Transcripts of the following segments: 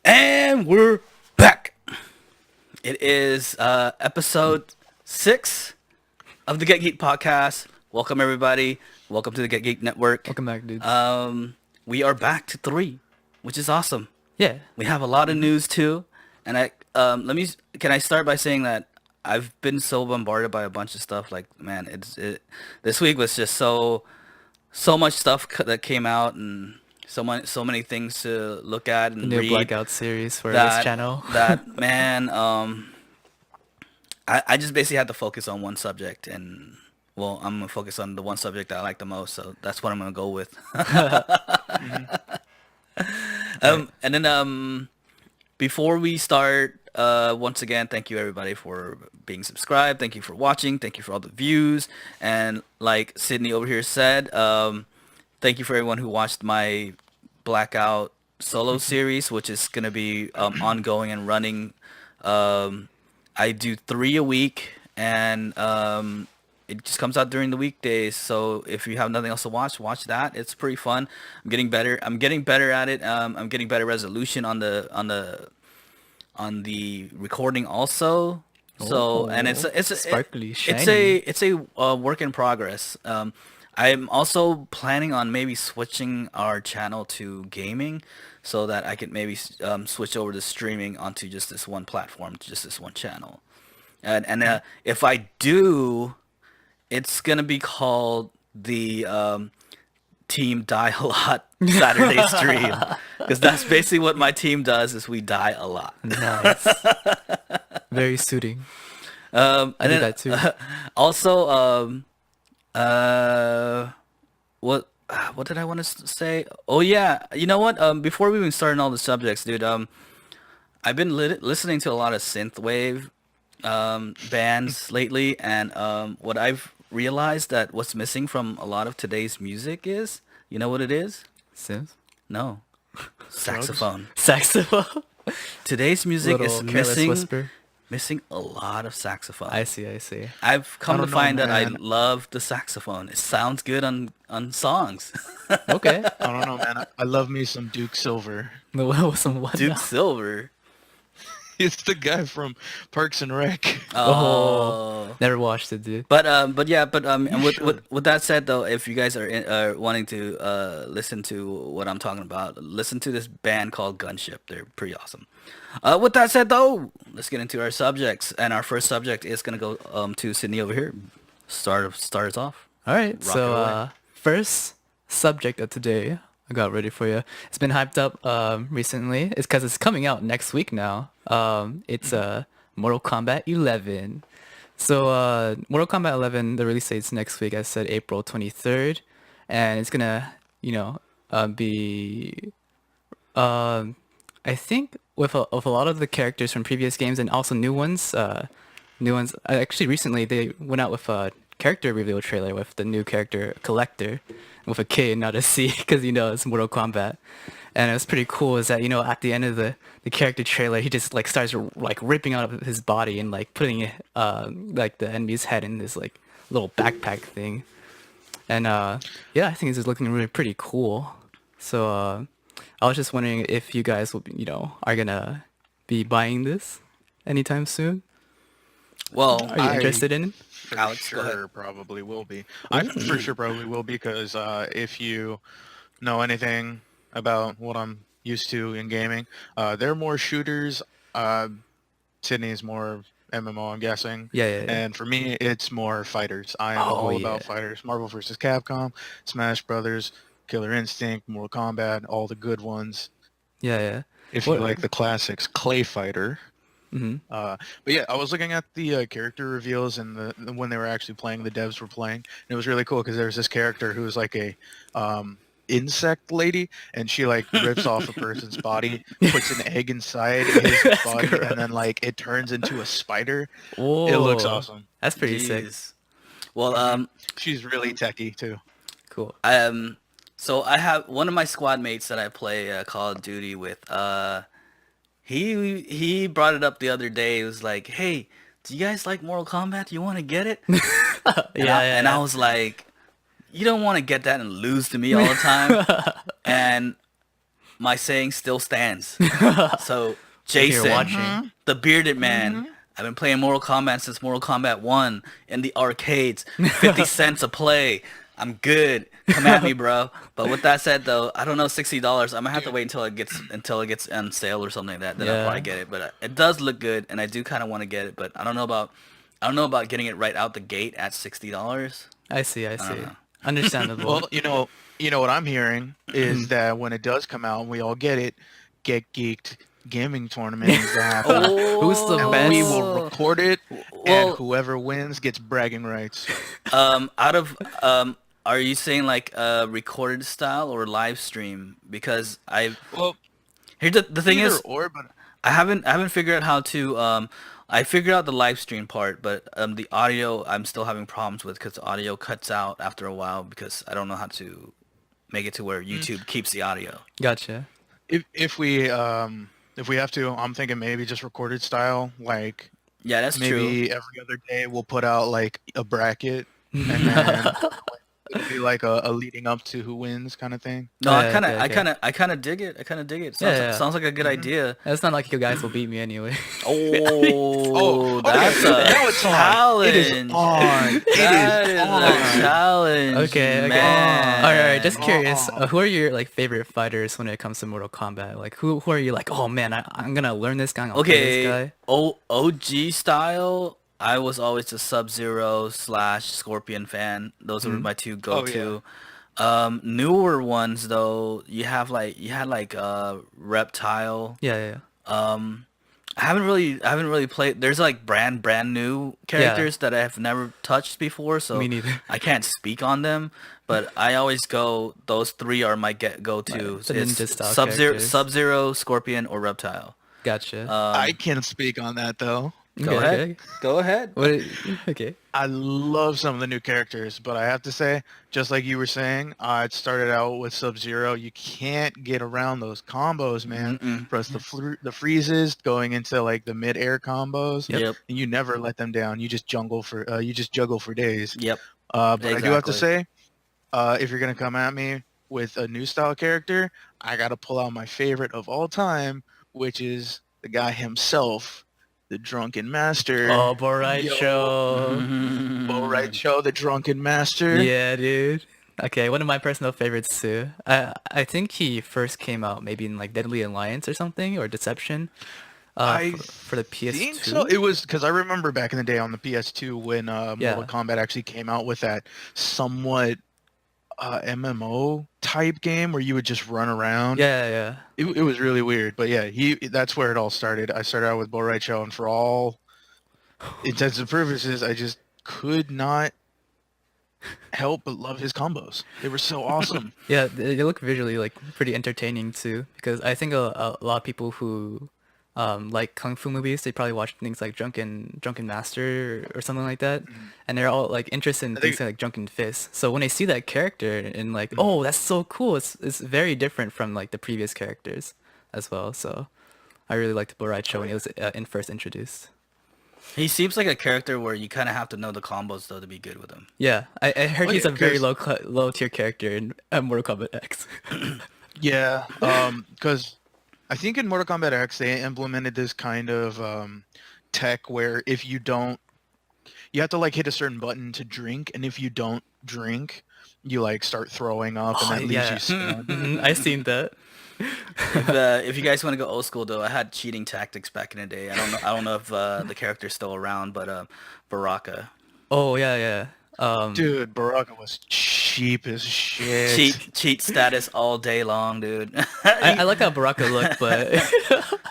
And we're back. It is episode 6 of the Get Geeked podcast. Welcome everybody. Welcome to the Get Geeked Network. Welcome back, dudes. We are back to 3, which is awesome. Yeah. We have a lot of news too, and can I start by saying that I've been so bombarded by a bunch of stuff. Like, man, this week was just so much stuff that came out and so many things to look at and The new read. Blackout series for this channel. That man, I just basically had to focus on one subject, and well, I'm gonna focus on the one subject that I like the most, so that's what I'm gonna go with. And then before we start, once again, thank you everybody for being subscribed. Thank you for watching. Thank you for all the views. And like Sydney over here said, thank you for everyone who watched my Blackout solo series, which is going to be ongoing and running. I do 3 a week, and it just comes out during the weekdays. So if you have nothing else to watch that. It's pretty fun. I'm getting better. I'm getting better at it. I'm getting better resolution on the recording also. So and it's sparkly, shiny. it's a work in progress. I'm also planning on maybe switching our channel to gaming, so that I can maybe switch over to streaming onto just this one platform, just this one channel. And if I do, it's gonna be called the Team Die a Lot Saturday stream, because that's basically what my team does. Is we die a lot. Nice. Very suiting. And I do then that too. also, what did I want to say? Oh yeah, you know what? Before we even start on all the subjects, dude, I've been listening to a lot of synthwave bands lately, and what I've realized that what's missing from a lot of today's music is, you know what it is? Sims? No, saxophone. Saxophone? Today's music Little is careless whisper. missing a lot of saxophone. I see. I've come to don't know, find that I man. love the saxophone. It sounds good on songs. Okay. I don't know, man. I love me some Duke Silver. Some what Duke now? Silver. He's the guy from Parks and Rec. Oh. Never watched it, dude. But and with, should. with that said though, if you guys are wanting to listen to what I'm talking about, listen to this band called Gunship. They're pretty awesome. With that said though, let's get into our subjects, and our first subject is gonna go to Sydney over here. Start us off. All right. Rock So, it away. first subject of today, I got ready for you. It's been hyped up recently. It's because it's coming out next week now. It's Mortal Kombat 11. So, Mortal Kombat 11, the release date's next week. I said April 23rd, and it's gonna, be I think with a lot of the characters from previous games and also new ones. Actually, recently they went out with a character reveal trailer with the new character Collector, with a K and not a C, because it's Mortal Kombat. And it was pretty cool. Is that at the end of the character trailer, he just like starts like ripping out of his body and like putting like the enemy's head in this like little backpack thing. And yeah, I think this is looking really pretty cool. So I was just wondering if you guys will, are gonna be buying this anytime soon. Well, Are you I- interested in it? For Alex, go ahead. sure, probably will be. I for sure probably will be, because if you know anything about what I'm used to in gaming, they're more shooters. Sydney's more MMO, I'm guessing. Yeah. And for me, it's more fighters. I am Oh, all yeah. about fighters. Marvel vs. Capcom, Smash Brothers, Killer Instinct, Mortal Kombat, all the good ones. Yeah. If What- you like the classics, Clay Fighter. hmm But yeah, I was looking at the character reveals and when they were actually playing, the devs were playing. And it was really cool because there's this character who was like a insect lady, and she like rips off a person's body, puts an egg inside his body, gross. and then like it turns into a spider. Whoa. It looks awesome. That's pretty sick. Jeez. Well, She's really techie too. Cool. so I have one of my squad mates that I play Call of Duty with. He brought it up the other day. He was like, "Hey, do you guys like Mortal Kombat? Do you want to get it?" And I was like, "You don't want to get that and lose to me all the time." And my saying still stands. So If you're Jason, watching. the bearded man. I've been playing Mortal Kombat since Mortal Kombat 1 in the arcades. 50 cents a play. I'm good. Come at me, bro. But with that said, though, I don't know, $60. I'm gonna have to wait until it gets on sale or something like that. Then I'll Yeah. probably get it. But it does look good, and I do kind of want to get it. But I don't know about getting it right out the gate at $60. I see. I see. know. Understandable. Well, you know what I'm hearing is that when it does come out and we all get it, Get Geeked gaming tournament needs to happen. Who's the And best? we will record it, and Well- whoever wins gets bragging rights. Out of are you saying like recorded style or live stream? Because Well, here's the thing either is, or, but I haven't figured out how to I figured out the live stream part, but the audio I'm still having problems with because the audio cuts out after a while because I don't know how to make it to where YouTube keeps the audio. Gotcha. if we have to, I'm thinking maybe just recorded style, like Yeah, that's true. maybe every other day we'll put out like a bracket, and then it'll be like a leading up to who wins kind of thing. No, Yeah, okay, okay. I kind of dig it. I kind of dig it. Yeah. Sounds like a good idea. It's not like you guys will beat me anyway. Oh, okay. that's Now a it's on. challenge. It is on. It That is is on. a challenge. Okay. man. All right. Just curious. Who are your like favorite fighters when it comes to Mortal Kombat? Like who are you like? Oh man, I'm gonna learn this guy. I'm gonna play this Okay, guy. OG style. I was always a Sub-Zero / Scorpion fan. Those were my two go-to. Newer ones though, you had like Reptile. Yeah. I haven't really played. There's like brand new characters that I have never touched before, so Me neither. I can't speak on them. But I always go. Those three are my go-tos. the ninja It's style Sub-Zero, characters. Sub-Zero, Scorpion, or Reptile. Gotcha. I can't speak on that though. Go Okay, ahead. okay. Go ahead. What? Okay. I love some of the new characters, but I have to say, just like you were saying, it started out with Sub-Zero. You can't get around those combos, man. Plus the freezes going into like the mid-air combos. Yep. And you never let them down. You just juggle for days. Yep. But I do have to Exactly. say, if you're gonna come at me with a new style character, I gotta pull out my favorite of all time, which is the guy himself, the Drunken Master. Oh, Boraicho. Bo Raicho, the Drunken Master. Yeah, dude. Okay, one of my personal favorites too. I think he first came out maybe in like Deadly Alliance or something, or Deception. For the PS2. think so. It was because I remember back in the day on the PS2 when Mortal Kombat actually came out with that somewhat MMO type game where you would just run around. Yeah. It was really weird, but yeah, that's where it all started. I started out with Bo Raicho, and for all intents and purposes, I just could not help but love his combos. They were so awesome. Yeah, they look visually like pretty entertaining too. Because I think a lot of people who like kung fu movies, they probably watch things like Drunken Master or something like that, and they're all like interested in things like Drunken Fist. So when they see that character and like, oh, that's so cool. It's very different from like the previous characters as well. So I really liked Boraicho when he was first introduced. He seems like a character where you kind of have to know the combos though to be good with him. Yeah, I heard Well, he's yeah, a very 'cause- low tier character in Mortal Kombat X. Yeah, because I think in Mortal Kombat X they implemented this kind of tech where if you don't, you have to like hit a certain button to drink, and if you don't drink, you like start throwing up, and that leaves you stunned. I seen that. If you guys want to go old school though, I had cheating tactics back in the day. I don't know if the character's still around, but Baraka. Oh yeah. Dude, Baraka was cheap as shit. Cheat status all day long, dude. I like how Baraka looked, but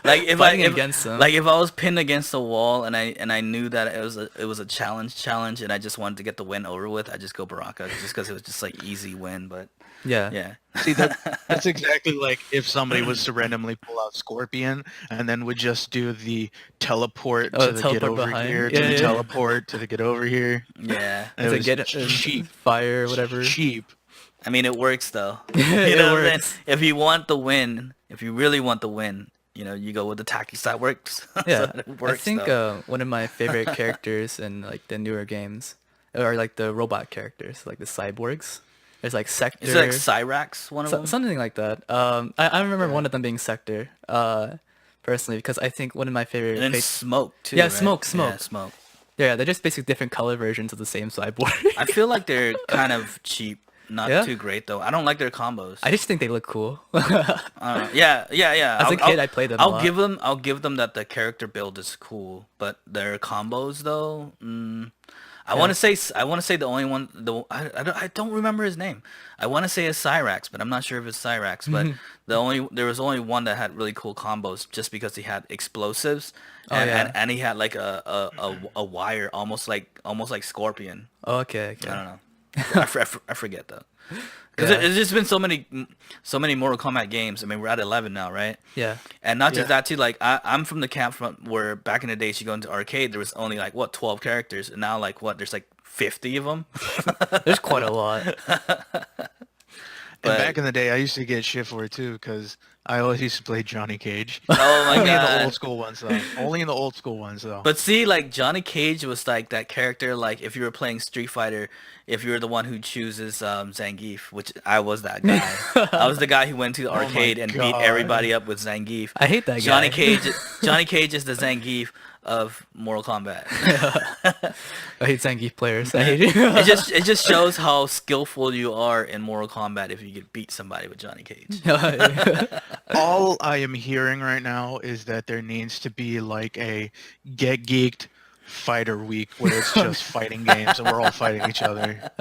Like if fighting against him. like if I was pinned against the wall and I knew that it was a challenge and I just wanted to get the win over with, I just go Baraka just because it was just like easy win. But yeah. See, that's exactly like if somebody was to randomly pull out Scorpion and then would just do the teleport to the get teleport over behind. here, Yeah, to the yeah. teleport to the get over here. Yeah. It to was get cheap. fire, whatever. Cheap. I mean, it works though. It You know what I'm saying? works. If you want the win, if you really want the win, you go with the tactics that works. Yeah, So it I works, think though. one of my favorite characters in like the newer games are like the robot characters, like the cyborgs. There's like Sector. Is it like Cyrax, one of them? Something like that. I remember one of them being Sector. Personally, because I think one of my favorite. And then Smoke too. Yeah, right? Smoke. Yeah, Smoke. Yeah, they're just basically different color versions of the same cyborg. I feel like they're kind of cheap. Not Yeah? too great though. I don't like their combos. I just think they look cool. Yeah. As a kid, I played them a I'll lot. give them that the character build is cool, but their combos though. I want to say the only one. I don't remember his name. I want to say it's Cyrax, but I'm not sure if it's Cyrax. But there was only one that had really cool combos, just because he had explosives, and he had like a wire, almost like Scorpion. Oh, okay. I don't know. I forget though. Because there's just been so many Mortal Kombat games. I mean, we're at 11 now, right? Yeah. And not just that too. Like I'm from the camp where back in the days you go into arcade, there was only like 12 characters, and now there's like 50 of them. There's quite a lot. And back in the day, I used to get shit for it too, because I always used to play Johnny Cage. Oh my Only in the god. old school ones though. Only in the old school ones though. But see, like Johnny Cage was like that character. Like if you were playing Street Fighter, if you were the one who chooses Zangief, which I was that guy. I was the guy who went to the arcade and beat everybody up with Zangief. I hate that guy. Johnny Cage is the Zangief of Mortal Kombat. I hate Zangief players. I hate it. It just shows how skillful you are in Mortal Kombat if you could beat somebody with Johnny Cage. All I am hearing right now is that there needs to be like a Get Geeked Fighter Week where it's just fighting games and we're all fighting each other.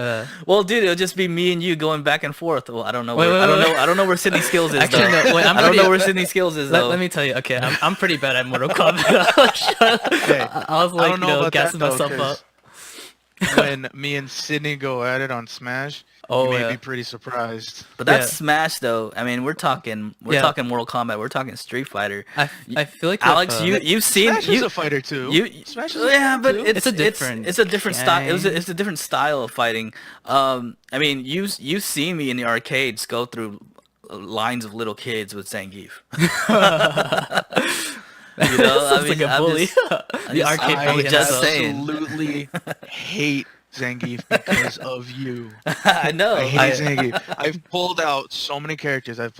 Well, dude, it'll just be me and you going back and forth. Well, I don't know. Wait, I don't know where Sydney Skills is. Actually, though. no. Wait, I don't know where Sydney Skills is though. Let me tell you. Okay, I'm pretty bad at Mortal Kombat. Hey, I was like, I don't know about gassing that, though, myself up. 'cause when me and Sydney go at it on Smash, you may be pretty surprised. But that's Smash though. I mean, we're talking Mortal Kombat. We're talking Street Fighter. I feel like Alex, you've seen Smash is a fighter too. Smash is but too. it's a different it's a different style. gang. It's a different style of fighting. I mean, you've seen me in the arcades go through lines of little kids with Zangief. You know, Sounds like a bully. The arcade I bully just himself. saying. absolutely hate Zangief because of you. I know. I hate Zangief. I've pulled out so many characters. I've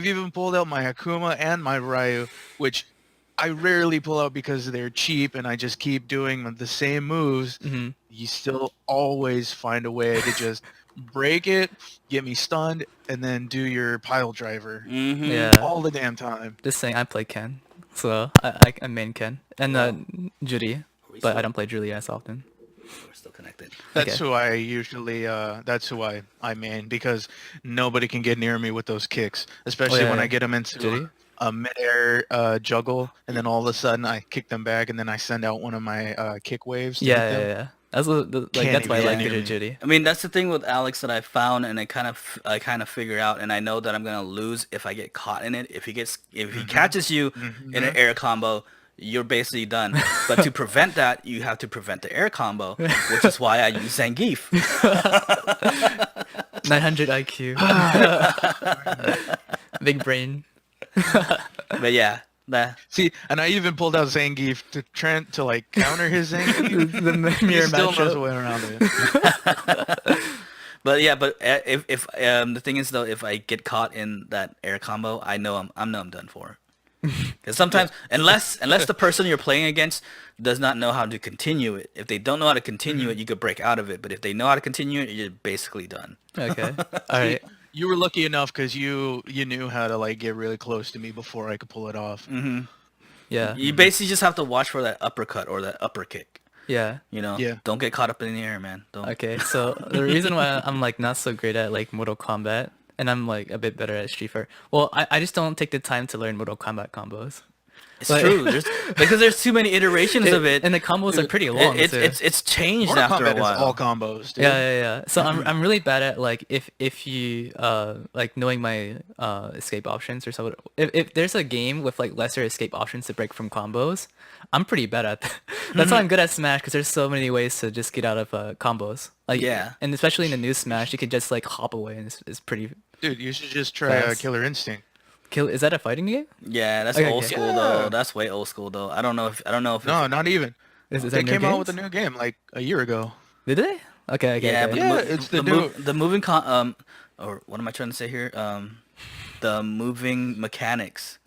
even pulled out my Akuma and my Ryu, which I rarely pull out because they're cheap and I just keep doing the same moves. Mhm. You still always find a way to just break it, get me stunned, and then do your pile driver Yeah. all the damn time. Just saying, I play Ken, so I main Ken and Judy, but I don't play Julie as often. We're still connected. That's Okay. who I usually. That's who I main because nobody can get near me with those kicks, especially when yeah. I get them into Judy? a midair juggle, and then all of a sudden I kick them back, and then I send out one of my kick waves. To hit Yeah, them. yeah, yeah. That's that's why I even like get near Judy me. Judy. I mean, that's the thing with Alex that I found, and I kind of figure out, and I know that I'm gonna lose if I get caught in it. If he catches you in an air combo, you're basically done. But to prevent that, you have to prevent the air combo, which is why I use Zangief. 900 IQ. Big brain. But yeah, that See, and I even pulled out Zangief to Trent to like counter his Zangief. The He mirror still knows a matchup. way around it. But yeah, but if the thing is though, if I get caught in that air combo, I know I'm done for. Because sometimes, unless the person you're playing against does not know how to continue it, if they don't know how to continue it, you could break out of it. But if they know how to continue it, you're basically done. Okay. All right. You were lucky enough because you knew how to like get really close to me before I could pull it off. Yeah. You basically just have to watch for that uppercut or that upper kick. Yeah. You know, Yeah. don't get caught up in the air, man. Don't. Okay. So the reason why I'm like not so great at like Mortal Kombat and I'm like a bit better at Street Fighter. Well, I just don't take the time to learn Mortal Kombat combos. It's But- true. Because there's too many iterations of it. And the combos are pretty long. too. It's changed Mortal after Kombat a while. is all combos, dude. Yeah. So I'm really bad at like if you like knowing my escape options or so. If there's a game with like lesser escape options to break from combos, I'm pretty bad at that. That's why I'm good at Smash because there's so many ways to just get out of combos. Like Yeah. and especially in the new Smash, you could just like hop away and it's pretty. Dude, you should just try Fast. Killer Instinct. Is that a fighting game? Yeah, that's Okay, old okay. school Yeah. though. That's way old school though. I don't know if No, not even. Is They that new came out games? with a new game like a year ago. Did they? Okay. Yeah, but Yeah, it's the new. the moving or what am I trying to say here? The moving mechanics.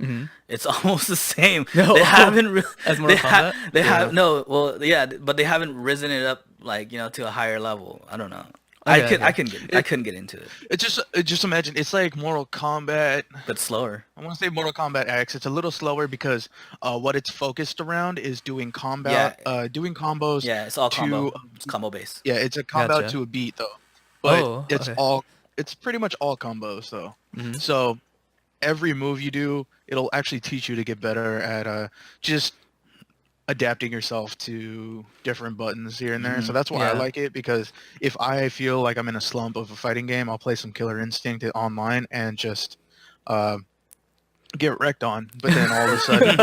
It's almost the same. No. They haven't really. As Mortal Kombat? They Yeah. have no. Well, yeah, but they haven't risen it up like to a higher level. I don't know. Okay, I okay. couldn't get into it, Just imagine it's like Mortal Kombat. but slower. I want to say Mortal Kombat X. It's a little slower because what it's focused around is doing combat, doing combos. Yeah, it's all combo. To It's combo based. yeah, it's a combat Gotcha. to a beat though, but Oh, it's okay. all it's pretty much all combos though. So every move you do, it'll actually teach you to get better at just adapting yourself to different buttons here and there. So that's why I Yeah. like it, because if I feel like I'm in a slump of a fighting game, I'll play some Killer Instinct online and just uh, get wrecked on. But then all of a sudden,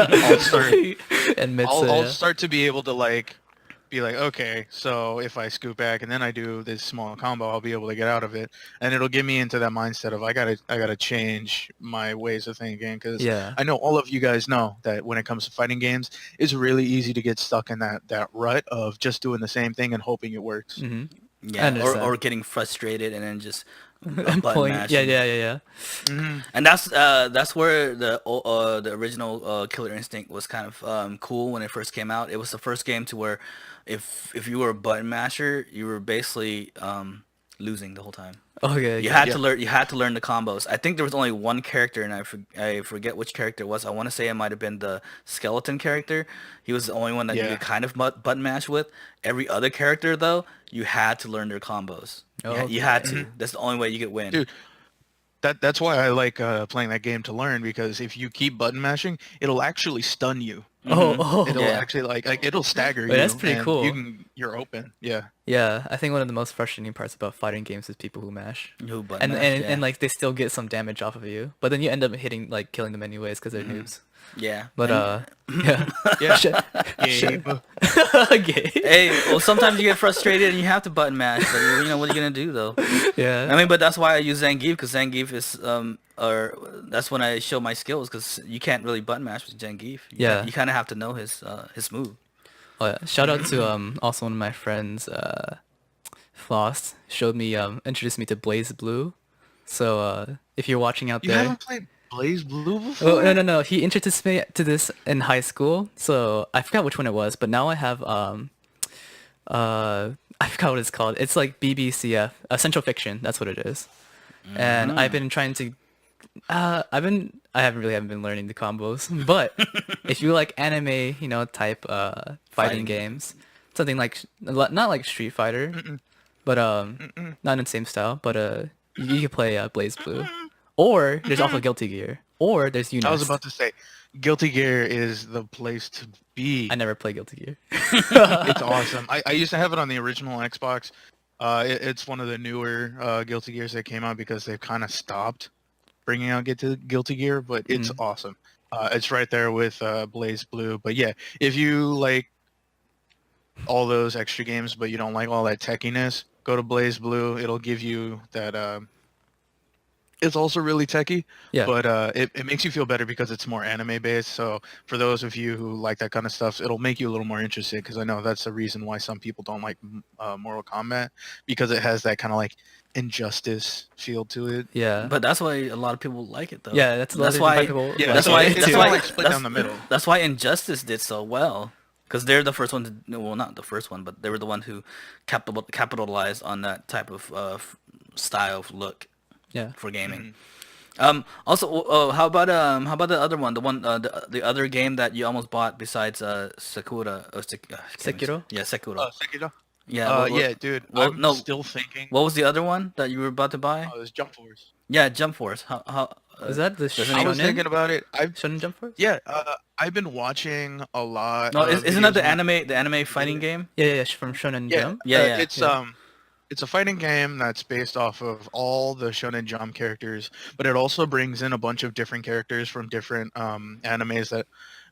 I'll start to be able to be like, okay, so if I scoot back and then I do this small combo, I'll be able to get out of it, and it'll get me into that mindset of I gotta change my ways of thinking, because Yeah. I know all of you guys know that when it comes to fighting games, it's really easy to get stuck in that rut of just doing the same thing and hoping it works. I Yeah, understand. or getting frustrated and then just button Pulling. mashing. Yeah. And that's where the original Killer Instinct was kind of cool when it first came out. It was the first game to where if you were a button masher, you were basically losing the whole time. Okay. You had to learn. You had to learn the combos. I think there was only one character, and I forget which character it was. I want to say it might have been the skeleton character. He was the only one that you could kind of button mash with. Every other character, though, you had to learn their combos. You had to. That's the only way you could win. Dude, that's why I like playing that game, to learn, because if you keep button mashing, it'll actually stun you. It'll actually it'll stagger you. that's pretty and cool. You're open. Yeah. Yeah, I think one of the most frustrating parts about fighting games is people who mash. Who button mash, And like they still get some damage off of you, but then you end up killing them anyways because they're noobs. Yeah. But yeah. Yeah. Gabe. Hey, well, sometimes you get frustrated and you have to button mash, but what are you gonna do though? Yeah. I mean, but that's why I use Zangief, because Zangief is or that's when I show my skills, because you can't really button mash with Zangief. You kind of have to know his move. Oh, yeah. Shout out to also one of my friends, Floss, introduced me to Blaze Blue. So if you're watching out You there, haven't played Blaze Blue before? oh no, he introduced me to this in high school. So I forgot which one it was, but now I have I forgot what it's called. It's like BBCF, Central Fiction. That's what it is. And I've been trying to. I haven't been learning the combos, but if you like anime, type fighting games, something like not like Street Fighter, but not in the same style, but you can play Blaze Blue, or there's also Guilty Gear, or there's Unest. I was about to say, Guilty Gear is the place to be. I never play Guilty Gear. It's awesome. I used to have it on the original Xbox. It's one of the newer Guilty Gears that came out, because they've kind of stopped bringing out Guilty Gear, but it's awesome. It's right there with Blaze Blue. But yeah, if you like all those extra games, but you don't like all that techiness, go to Blaze Blue. It'll give you that. It's also really techy, but it makes you feel better because it's more anime based. So for those of you who like that kind of stuff, it'll make you a little more interested, because I know that's the reason why some people don't like Mortal Kombat, because it has that kind of like injustice feel to it. Yeah, but that's why a lot of people like it though. Yeah, that's why people. Yeah, that's why it's kind of like split down the middle. That's why Injustice did so well, because they're the first one to. Well, not the first one, but they were the one who capitalized on that type of style of look. Yeah. For gaming. Also, how about the other one, the other game that you almost bought besides Sakura? Sekiro? Yeah, Sekiro. Sekiro? Yeah. Yeah, dude. Well, I'm still thinking. What was the other one that you were about to buy? Oh, it was Jump Force. Yeah, Jump Force. How is that the I was thinking about it. Shonen Jump Force? Yeah, I've been watching a lot. No, isn't that the anime fighting game? Yeah, from Shonen Jump. Yeah. It's a fighting game that's based off of all the Shonen Jump characters, but it also brings in a bunch of different characters from different animes that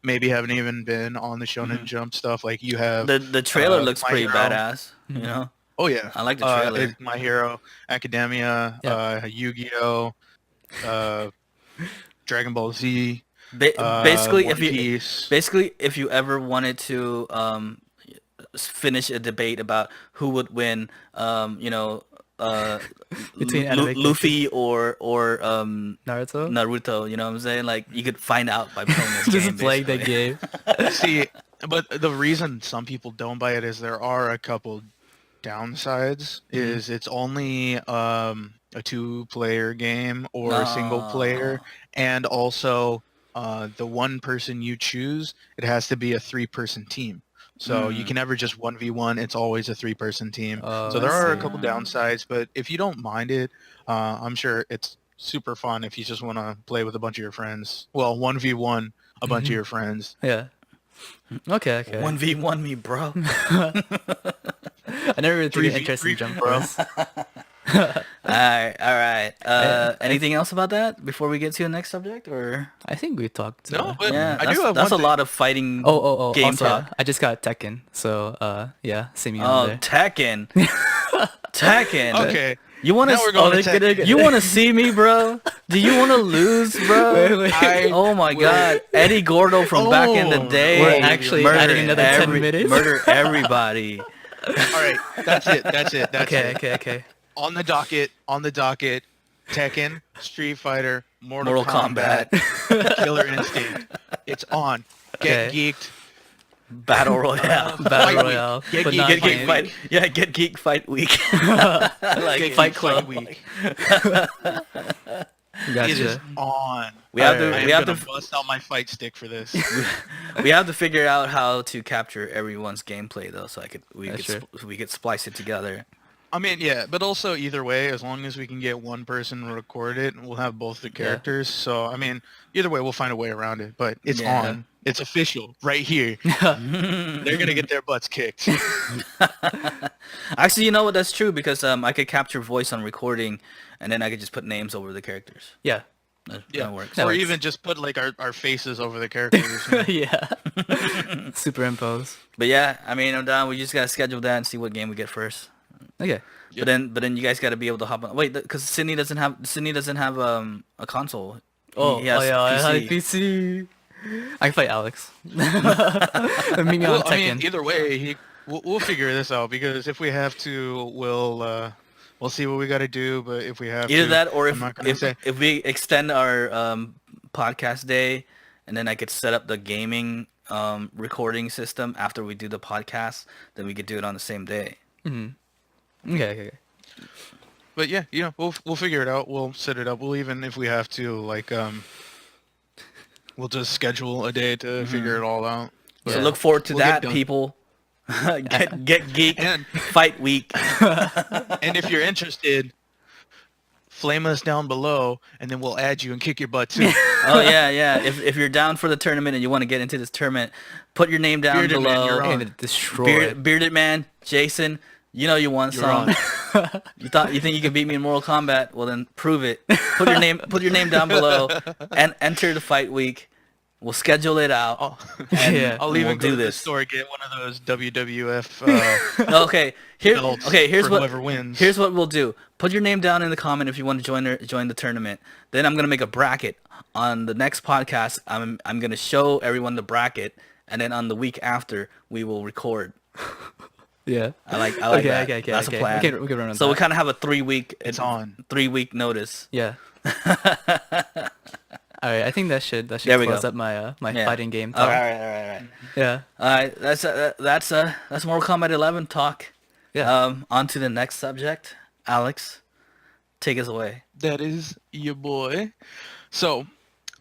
maybe haven't even been on the Shonen Jump stuff. Like you have the trailer looks My pretty Hero. badass. You know. Oh yeah, I like the trailer. My Hero Academia, Yu-Gi-Oh, Dragon Ball Z. Basically, One Piece. if you ever wanted to finish a debate about who would win. Uh, Between anime Luffy or Naruto. Naruto. You know what I'm saying? Like you could find out by playing this Just game. playing that Basically. game. See, but the reason some people don't buy it is there are a couple downsides. Is it's only a two-player game or a single player, and also the one person you choose, it has to be a three-person team. So you can never just 1v1. It's always a three-person team. So there I are a see. couple downsides, but if you don't mind it, I'm sure it's super fun if you just want to play with a bunch of your friends. Well, 1v1 a bunch of your friends. Yeah. Okay. 1v1 me, bro. I never really took an 3v3, interest in Jump bro. Force. All right. Anything else about that before we get to the next subject, or I think we talked. No, but yeah, I do have that's one a lot of fighting. Oh. game Also, talk. I just got Tekken, so yeah, see me on Oh, there. Tekken. Tekken. Okay. You want Now we're going to Tekken. You want to see me, bro? Do you want to lose, bro? Wait. Oh my God, Eddie Gordo from back in the Oh, day. we're actually murder adding another 10 minutes? Murder everybody. All right, that's it. That's it. Okay. On the docket, Tekken, Street Fighter, Mortal Kombat. Killer Instinct. It's on. Get Okay. geeked. Battle Royale. Battle Fight Royale. Get but Geeked not Get Geek fighting. Fight. Yeah, Get Geek Fight Week. I like Get it. Fight Club Week. Gotcha. It is on. We have Alright. to. We have gonna to. bust out my fight stick for this. We have to figure out how to capture everyone's gameplay though, so we That's could splice it together. I mean, yeah, but also either way, as long as we can get one person record it, we'll have both the characters. So, I mean, either way, we'll find a way around it. But it's Yeah. on. It's official right here. They're gonna get their butts kicked. Actually, you know what? That's true because I could capture voice on recording, and then I could just put names over the characters. Yeah. That works. Or works. even just put like our faces over the characters. You know? Yeah. Superimpose. But yeah, I mean, I'm down. We just gotta schedule that and see what game we get first. Okay. But then you guys gotta be able to hop on. Wait, because Sydney doesn't have a console. He has yeah, I had PC. PC. I can fight Alex. Meet me on Well, Tekken. I mean, either way, we'll figure this out because if we have to, we'll see what we got to do. But if we have Either to, that, or I'm not gonna say. if we extend our podcast day, and then I could set up the gaming recording system after we do the podcast, then we could do it on the same day. Okay. But yeah, we'll figure it out. We'll set it up. We'll even if we have to, like, we'll just schedule a day to figure it all out. So Yeah. look forward to We'll get that, done. people. get geek And fight week. and if you're interested, flame us down below, and then we'll add you and kick your butt too. Oh yeah. If you're down for the tournament and you want to get into this tournament, put your name down Bearded Man, below. you're on. And destroy. Bearded Man, Jason, you know you want You're some. on. You think you can beat me in Mortal Kombat? Well then prove it. Put your name down below and enter the fight week. We'll schedule it out. And Yeah. I'll even we'll go do to the this. store and get one of those WWF Okay, belts here's for what whoever wins. Here's what we'll do. Put your name down in the comment if you want to join the tournament. Then I'm gonna make a bracket on the next podcast. I'm gonna show everyone the bracket, and then on the week after we will record. Yeah. I like Okay, that. okay. That's a plan. We can run on So that. we kind of have a 3-week. It's on. 3-week notice. Yeah. All right. I think that should There we close go. up my my Yeah. fighting game All talk. right. Yeah. All right. That's Mortal Kombat 11 talk. Yeah. On to the next subject. Alex, take us away. That is your boy. So,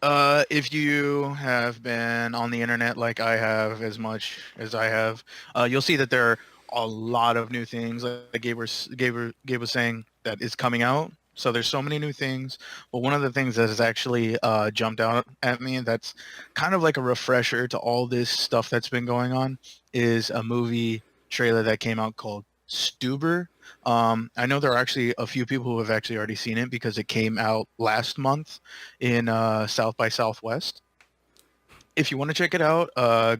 if you have been on the internet like I have, as much as I have, you'll see that there are a lot of new things, like Gabe was saying, that is coming out. So there's so many new things. But one of the things that has actually jumped out at me that's kind of like a refresher to all this stuff that's been going on is a movie trailer that came out called Stuber. I know there are actually a few people who have actually already seen it because it came out last month in South by Southwest. If you want to check it out,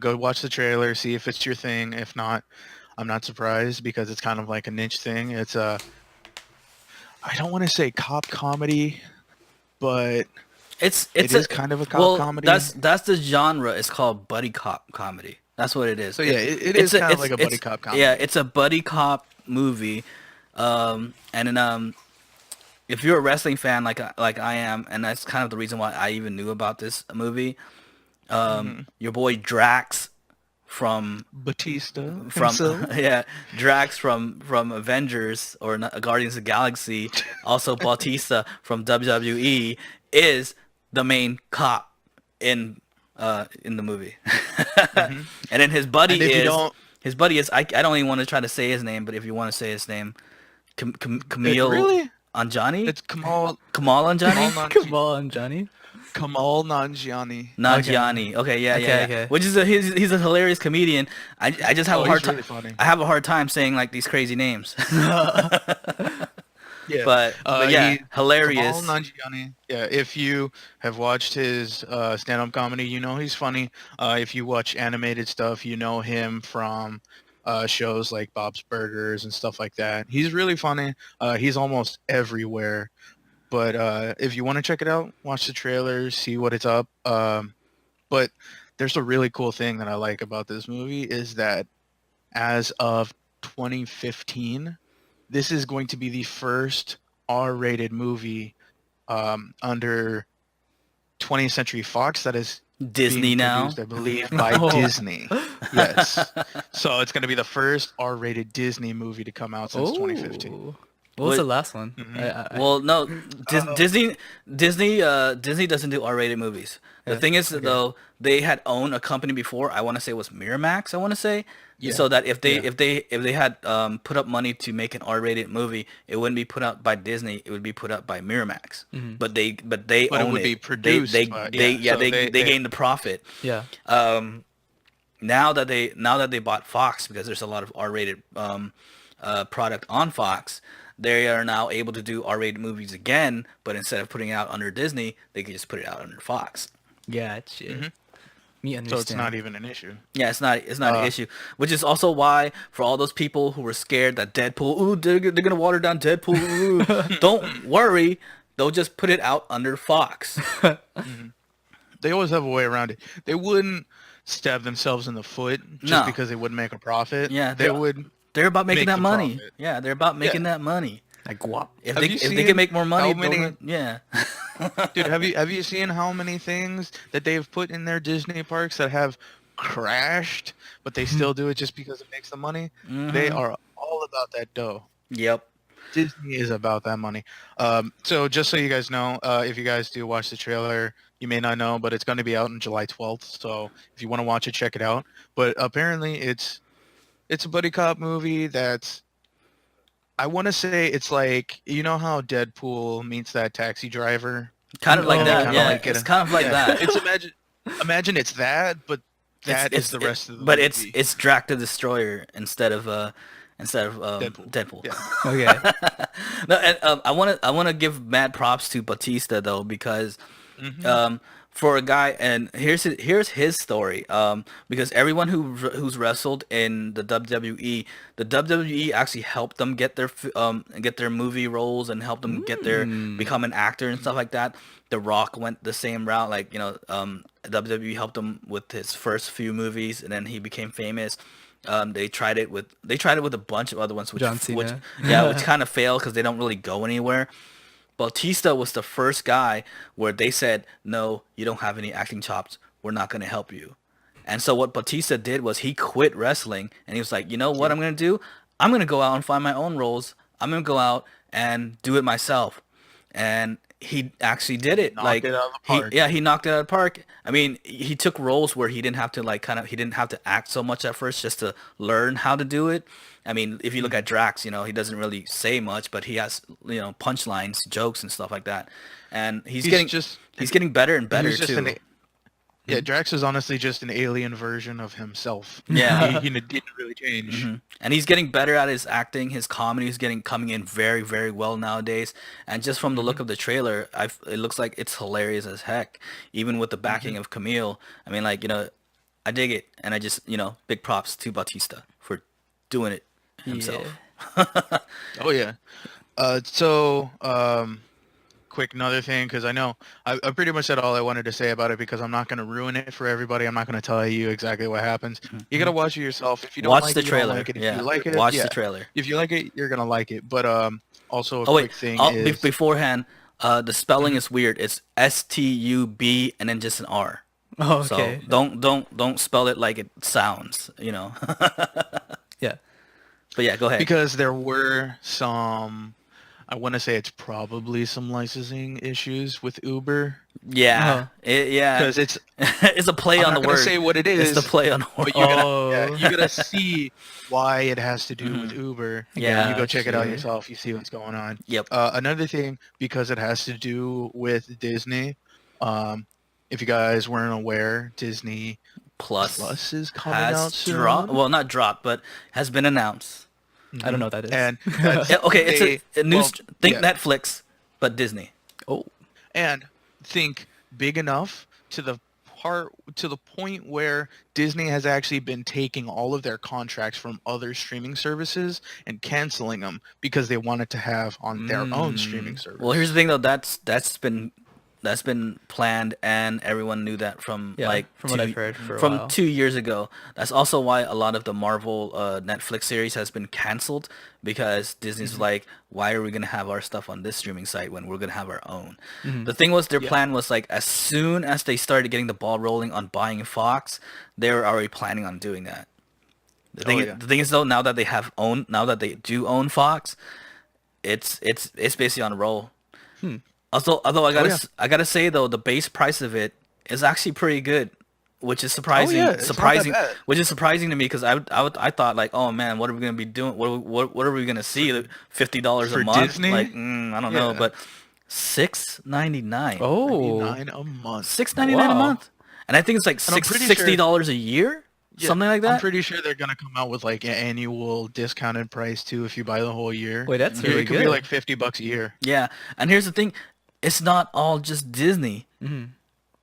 go watch the trailer, see if it's your thing. If not, I'm not surprised because it's kind of like a niche thing. It's I don't want to say cop comedy, but It is kind of a cop comedy. That's the genre. It's called buddy cop comedy. That's what it is. So yeah, it is kind of like a buddy cop comedy. Yeah, it's a buddy cop movie. And then if you're a wrestling fan like I am, and that's kind of the reason why I even knew about this movie. Your boy Drax Batista from himself. yeah, Drax from Avengers or Guardians of the Galaxy, also Bautista from WWE is the main cop in the movie. And then his buddy is I don't even want to try to say his name, but if you want to say his name, Camille Really? Anjani? It's Kamal Anjani? Come on, Johnny. Kamal Nanjiani. Nanjiani. Okay, yeah. Okay. Which is he's a hilarious comedian. I just have a hard time. Really funny. I have a hard time saying like these crazy names. Yeah, but yeah, hilarious. Kamal Nanjiani. Yeah, if you have watched his stand-up comedy, you know he's funny. If you watch animated stuff, you know him from shows like Bob's Burgers and stuff like that. He's really funny. He's almost everywhere. But if you want to check it out, watch the trailer, see what it's up. But there's a really cool thing that I like about this movie is that as of 2015, this is going to be the first R-rated movie under 20th Century Fox that is Disney being now, produced, I believe, by Disney. Yes. So it's going to be the first R-rated Disney movie to come out since 2015. What was the last one? Well, no, Disney doesn't do R-rated movies. The thing is, though, they had owned a company before. I want to say it was Miramax. I want to say, so that if they had put up money to make an R-rated movie, it wouldn't be put out by Disney. It would be put up by Miramax. But they own it. It would be produced. They they gained the profit. Yeah. Now that they bought Fox, because there's a lot of R-rated product on Fox, they are now able to do R-rated movies again, but instead of putting it out under Disney, they can just put it out under Fox. Gotcha. Me understand. So it's not even an issue. Yeah, it's not an issue. Which is also why, for all those people who were scared that Deadpool, ooh, they're gonna water down Deadpool, ooh, don't worry, they'll just put it out under Fox. They always have a way around it. They wouldn't stab themselves in the foot just because they wouldn't make a profit. Yeah, they would. They're about making that money. Profit. Yeah, they're about making that money. Like guap. If they can make more money, yeah. Dude, have you seen how many things that they've put in their Disney parks that have crashed, but they still do it just because it makes them money? They are all about that dough. Yep. Disney is about that money. So just so you guys know, if you guys do watch the trailer, you may not know, but it's going to be out on July 12th. So if you want to watch it, check it out. But apparently it's a buddy cop movie that's, I want to say it's like, you know how Deadpool meets that taxi driver? Kind of like that, yeah. Like it's kind of like that. It's imagine it's that, but that is the rest of the but movie. it's Drac the Destroyer instead of Deadpool. Yeah. Okay. No, and I want to give mad props to Batista though, because for a guy, and here's his story, because everyone who's wrestled in the WWE actually helped them get their movie roles and helped them get their become an actor and stuff like that. The Rock went the same route, like, you know, WWE helped him with his first few movies, and then he became famous. They tried it with a bunch of other ones, which John Cena. which kind of failed because they don't really go anywhere. Bautista was the first guy where they said, no, you don't have any acting chops. We're not going to help you. And so what Bautista did was he quit wrestling, and he was like, you know what I'm going to do? I'm going to go out and find my own roles. I'm going to go out and do it myself. And he actually did it. Knocked it out of the park. He knocked it out of the park. I mean, he took roles where he didn't have to he didn't have to act so much at first, just to learn how to do it. I mean, if you look at Drax, you know, he doesn't really say much, but he has, you know, punchlines, jokes, and stuff like that. And he's getting better and better too. Yeah, Drax is honestly just an alien version of himself. Yeah. he didn't really change. And he's getting better at his acting. His comedy is coming in very, very well nowadays. And just from the look of the trailer, it looks like it's hilarious as heck. Even with the backing of Camille. I mean, like, you know, I dig it. And I just, you know, big props to Bautista for doing it himself. Oh, yeah. So, quick another thing, because I know I pretty much said all I wanted to say about it, because I'm not going to ruin it for everybody. I'm not going to tell you exactly what happens. You got to watch it yourself. If you don't Watch like the it, you don't trailer. like it. If Yeah. you like it, Watch yeah. the trailer. If you like it, you're going to like it. But also a Oh wait, quick thing is... beforehand, the spelling is weird. It's Stub and then just an R. Oh, So okay. don't spell it like it sounds, Yeah. But yeah, go ahead. Because there were some, I want to say it's probably some licensing issues with Uber. Yeah, yeah. Because it's... It's a play I'm on not the gonna word. say what it is. It's the play on the word. But you gotta, Oh. you gotta see why it has to do with Uber. Yeah, You go check it out gotcha. yourself. You see what's going on. Yep. Another thing, because it has to do with Disney. If you guys weren't aware, Disney Plus is coming out has soon. dropped. Well, not dropped, but has been announced. I don't know what that is. And that's, Yeah, okay, it's a new. well, Think yeah. Netflix, but Disney. Oh. And think big enough to the point where Disney has actually been taking all of their contracts from other streaming services and canceling them because they wanted to have on their own streaming service. Well, here's the thing though. That's been planned, and everyone knew that from Yeah, like from what I've heard for a from while. 2 years ago. That's also why a lot of the Marvel Netflix series has been canceled, because Disney's like, why are we gonna have our stuff on this streaming site when we're gonna have our own? The thing was, their plan was like, as soon as they started getting the ball rolling on buying Fox, they were already planning on doing that. The thing is though, now that they do own Fox, it's basically on a roll. Although I gotta say though, the base price of it is actually pretty good, which is surprising. it's not that bad. Which is surprising to me, because I thought like, oh man, what are we gonna be doing? What are we gonna see? $50 a For month? Disney? Like, I don't know, Yeah. but $6.99. Oh. $9 a month. $6.99 a Wow. month, and I think it's like And I'm pretty $60 a year, Yeah, something like I'm that. pretty sure they're gonna come out with like an annual discounted price too if you buy the whole year. Wait, that's It really could be good. like $50 a year. Yeah, and here's the thing, it's not all just Disney.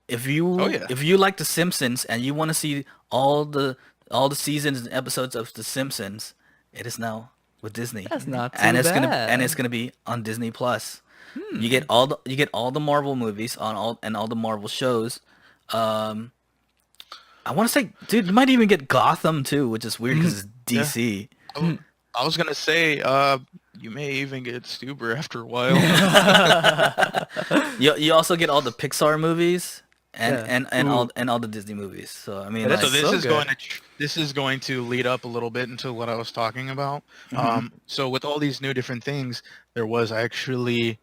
If you if you like The Simpsons and you want to see all the seasons and episodes of The Simpsons, it is now with Disney. That's not too and it's bad. gonna be on Disney Plus. You get all the Marvel movies on all the Marvel shows. I want to say, dude, you might even get Gotham too, which is weird because it's DC. I was gonna say, you may even get Stuber after a while. You also get all the Pixar movies and Yeah. all the Disney movies. So I mean, That's So like, this so is good. this is going to lead up a little bit into what I was talking about. So with all these new different things, there was actually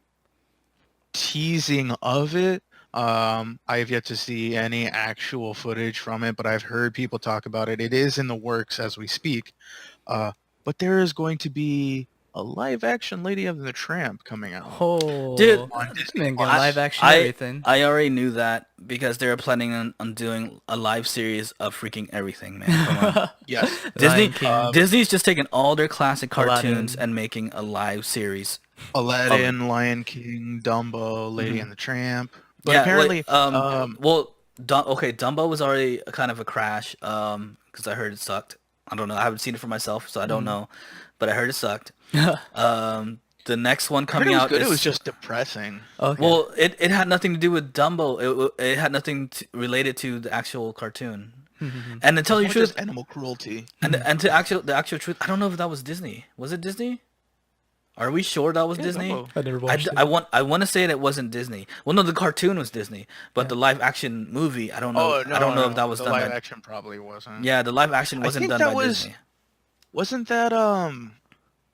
teasing of it. I have yet to see any actual footage from it, but I've heard people talk about it. It is in the works as we speak. But there is going to be a live action Lady of the Tramp coming out. Oh, Dude, man, Plus. get live action everything. I already knew that because they were planning on doing a live series of freaking everything, man. Come on. Yes. Disney, King. Disney's just taking all their classic cartoons Aladdin. and making a live series. Aladdin, Lion King, Dumbo, Lady and the Tramp. But yeah, apparently, Dumbo was already a kind of a crash because I heard it sucked. I don't know. I haven't seen it for myself, so I don't know. But I heard it sucked. The next one I heard coming it was out good. is... It was just depressing. Okay. Well, it had nothing to do with Dumbo. It had nothing related to the actual cartoon. And to tell you the More truth, just animal cruelty. and the actual truth, I don't know if that was Disney. Was it Disney? Are we sure that was Disney? Dumbo. I never watched it. I want to say that it wasn't Disney. Well, no, the cartoon was Disney, but the live action movie, I don't know. Oh no! I don't know if that no, was the done live by. action probably wasn't. Yeah, the live action wasn't think done that by was- Disney. Wasn't that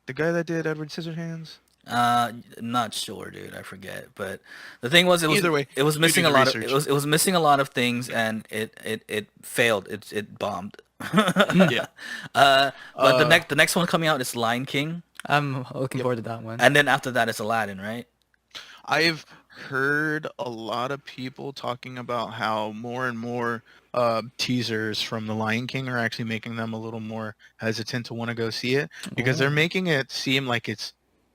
the guy that did Edward Scissorhands? I'm not sure, dude. I forget. But the thing was, Either way, it was you missing do a the lot of research. it was missing a lot of things, and it failed. It bombed. Yeah. But the next one coming out is Lion King, I'm looking forward to that one. and then after that it's Aladdin, right? I've heard a lot of people talking about how more and more teasers from The Lion King are actually making them a little more hesitant to want to go see it because they're making it seem like it's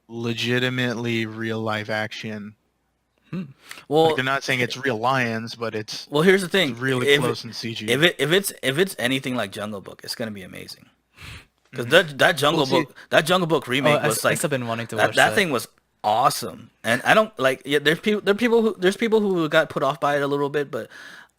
legitimately real live action. Well, Like they're not saying it's real lions, but it's well, here's the thing. really close in CG. If it's anything like Jungle Book, it's gonna be amazing. Because that Jungle Well, see- Book remake Oh, was I like still been wanting to that, watch that that. thing was awesome. And I don't like, yeah, there's people who got put off by it a little bit, but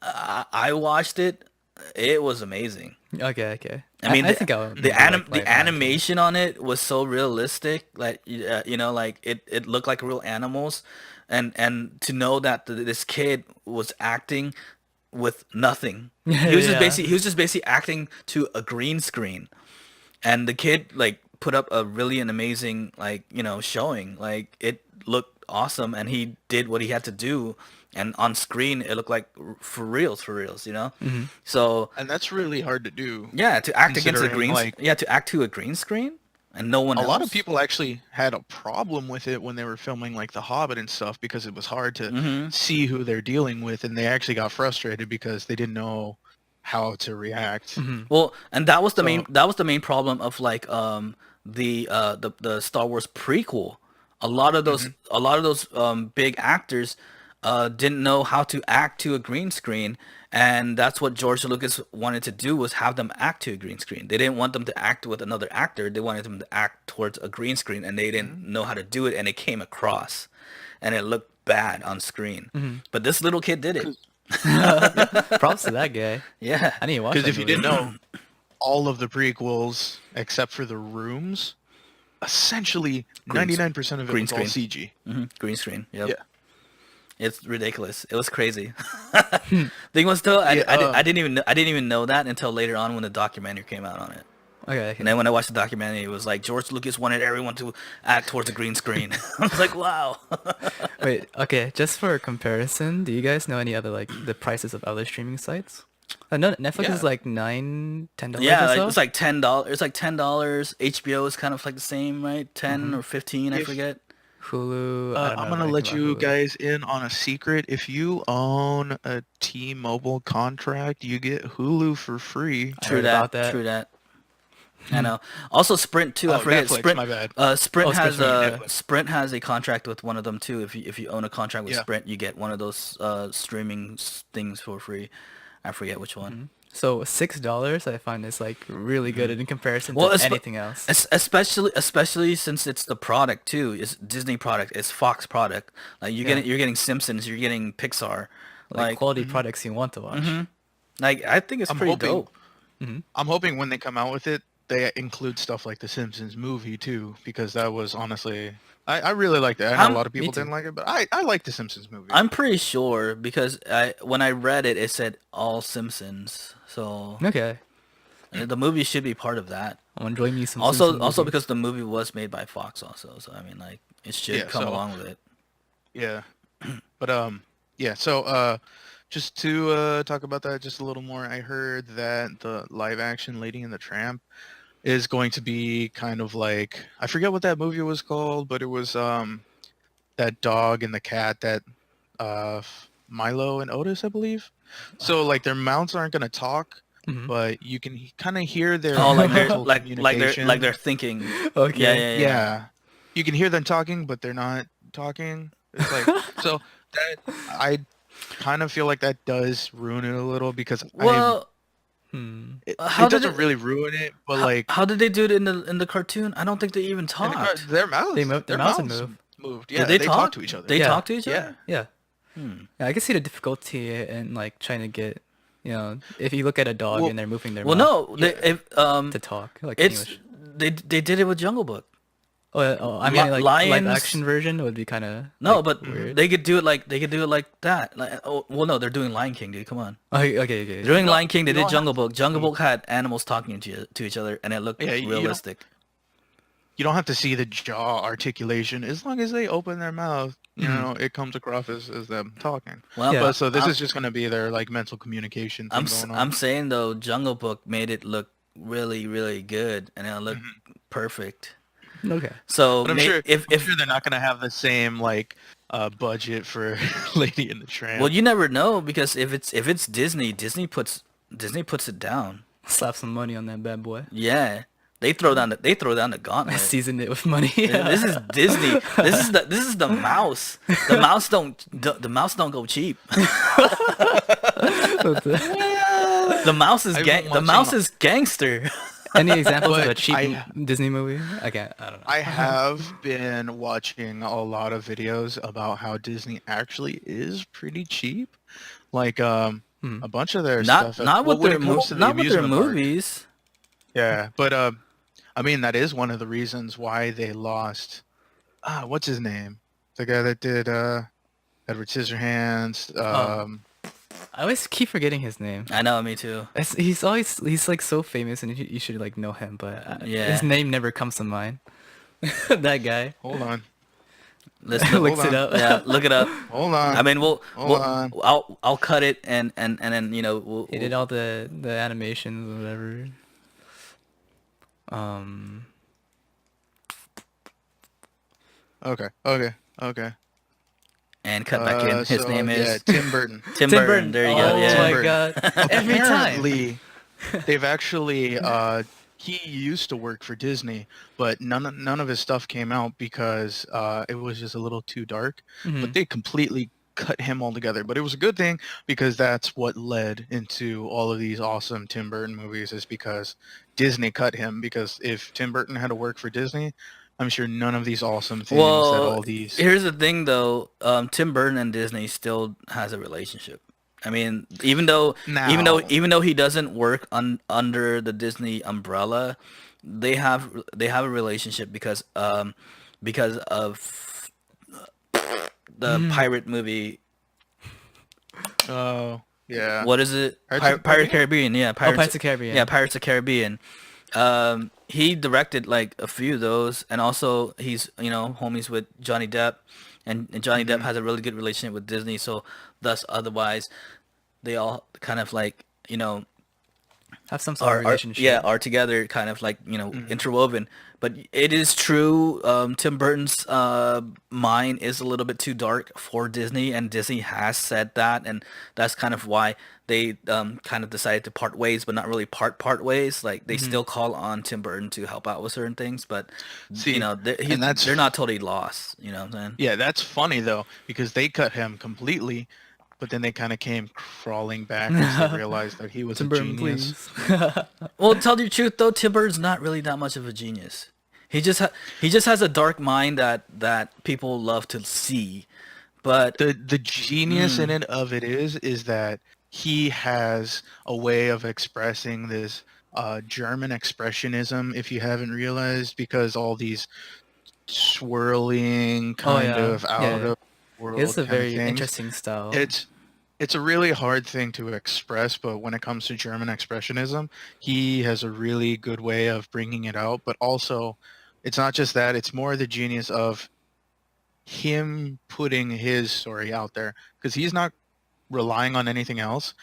I watched it. It was amazing. Okay. I mean, I think I'll the maybe like the live action. animation on it was so realistic, like you know, like it looked like real animals, and to know that this kid was acting with nothing. Yeah. He was just basically acting to a green screen, and the kid like put up a really an amazing like showing. Like it looked awesome, and he did what he had to do, and on screen it looked like for reals, you know. Mhm. So And that's really hard to do, yeah, to act against a considering like to act to a green screen and no one a lot of else. people actually had a problem with it when they were filming like The Hobbit and stuff because it was hard to Hmm. see who they're dealing with, and they actually got frustrated because they didn't know how to react. Mhm. Well, and So that was the main problem of like the Star Wars prequel. mhm. A lot of those big actors didn't know how to act to a green screen, and that's what George Lucas wanted to do, was have them act to a green screen. They didn't want them to act with another actor. They wanted them to act towards a green screen, and they didn't Mhm. know how to do it, and it came across, and it looked bad on screen. Mhm. But this little kid did it. Props to that guy. Yeah. I need to watch Because that if you movie. didn't know, all of the prequels except for the rooms, essentially Green s- 99% of it green was all screen. CG. Green screen. Yep. Yeah. It's ridiculous. It was crazy. Thing was though, Yeah. I didn't even know that until later on when the documentary came out on it. And Okay. then when I watched the documentary, it was like George Lucas wanted everyone to act towards a green screen. I was like, wow. Wait, okay, just for comparison, do you guys know any other like the prices of other streaming sites? No, Netflix Yeah. is like $9, $10 Yeah, or like, so. it's like $10. It's like $10. HBO is kind of like the same, right? 10 Mhm. or 15, I If forget. Hulu, I don't I'm know gonna anything let about you Hulu. guys in on a secret. If you own a T-Mobile contract, you get Hulu for free. I True heard that. about that. True that. I know. Also, Sprint too. I Oh, forget. Netflix, my bad. Sprint Oh, has Sprint, yeah. Netflix. Sprint has a contract with one of them too. If you own a contract with Yeah. Sprint, you get one of those streaming things for free. I forget which one. Mhm. So $6 I find is like really good in comparison Well, to anything else. especially since it's the product too. It's Disney product. It's Fox product. Like Yeah. you're getting Simpsons. You're getting Pixar. Like Like quality Mhm. products you want to watch. like I think it's I'm pretty hoping dope. Hmm. I'm hoping when they come out with it, they include stuff like the Simpsons movie too, because that was honestly I really liked it. I know a I'm lot of Me people too. didn't like it, but I liked the Simpsons movie. I'm pretty sure because when I read it, it said all Simpsons. So Okay. the movie should be part of that. I'm enjoying me some Also, Simpson movies. because the movie was made by Fox, also. So I mean, like, it should Yeah, come so along with it. yeah. But yeah, so just to talk about that just a little more, I heard that the live action Lady and the Tramp is going to be kind of like, I forget what that movie was called, but it was that dog and the cat that Milo and Otis, I believe. So like their mouths aren't gonna talk, Mhm. but you can kind of hear their Oh, like they're mental communication. like they're thinking. Okay. Yeah. Yeah, you can hear them talking, but they're not talking. It's like so that I kind of feel like that does ruin it a little because Well, Hmm. how it did doesn't it? really ruin it, but like How did they do it in the cartoon? I don't think they even in the talked. their mouths, They move. Their mouths would mouths move. moved. Did Yeah, they they talk? talk to each other. They Yeah. talk to each Yeah. other. Yeah. Hmm. Yeah, I can see the difficulty in like trying to get, if you look at a dog Well- and they're moving their Well, mouth no, Yeah. they, to talk like it's English. they did it with Jungle Book. I mean like live Lions- action version would be kind of No, but weird. they could do it like that. Like, oh, well, no, they're doing Lion King, dude. Come on. Okay. They're doing Lion King. They you did don't Jungle Book. Jungle Book had animals talking to each other, and it looked Yeah, you don't- realistic. You don't have to see the jaw articulation as long as they open their mouth. You Mhm. know, it comes across as them talking. Well, Yeah. But so this I'm, is just gonna be their like mental communication thing going on. I'm saying though, Jungle Book made it look really really good, and it looked perfect. Okay. So But I'm may- sure if they're not gonna have the same like budget for Lady and the Tramp. well, you never know because if it's Disney, Disney puts it down. Slap some money on that bad boy. Yeah, they throw down the gauntlet. Seasoned it with money. This is Disney. This is the mouse. The mouse don't go cheap. The mouse is I've been the mouse watching- is gangster. Any examples of a But cheap Disney movie? I don't know. I have been watching a lot of videos about how Disney actually is pretty cheap. Like a bunch of their stuff Not well, with when their it comes to the not with their amusement park. movies. Yeah, but I mean that is one of the reasons why they lost what's his name? The guy that did Edward Scissorhands. I always keep forgetting his name. I know, me too. He's like so famous, and you should like know him, but Yeah. his name never comes to mind. That guy. Hold on. Let's look, Looks it up. yeah, look it up. Hold on. I mean, Hold on. I'll cut it and then we'll, He did all the animations or whatever. Okay. and cut back in. His So, name is Tim Burton. Tim Burton. There you go. Oh Yeah. my Burton. god! Every time. Apparently, they've actually he used to work for Disney, but none of his stuff came out because it was just a little too dark. But they completely cut him altogether. But it was a good thing because that's what led into all of these awesome Tim Burton movies is because Disney cut him. Because if Tim Burton had to work for Disney, I'm sure none of these awesome things that all these. Here's the thing, though. Tim Burton and Disney still has a relationship. I mean, even though he doesn't work under the Disney umbrella, they have a relationship because of the pirate movie. Oh yeah. What is it? Pirates of Pirates of the Caribbean. Yeah, Pirates of the Caribbean. Yeah, Pirates of the Caribbean. He directed like a few of those, and also he's homies with Johnny Depp, and Johnny Depp has a really good relationship with Disney. So thus, otherwise, they all kind of like Have some sort of relationship. are together, kind of like interwoven. But it is true. Tim Burton's mind is a little bit too dark for Disney, and Disney has said that, and that's kind of why they kind of decided to part ways, but not really part ways. Like they still call on Tim Burton to help out with certain things, but See, they're not totally lost. You know what I'm saying? Yeah, that's funny though because they cut him completely, but then they kind of came crawling back as they realized that he was Tim a Burton, genius. please. Well, tell you the truth though, Tim Burton's not really that much of a genius. He just has a dark mind that people love to see, but The genius in it is that he has a way of expressing this German expressionism, if you haven't realized, because all these swirling kind of out of world It's a kind of very things. interesting style. It's a really hard thing to express, but when it comes to German expressionism, he has a really good way of bringing it out. But also, it's not just that; it's more the genius of him putting his story out there because he's not relying on anything else.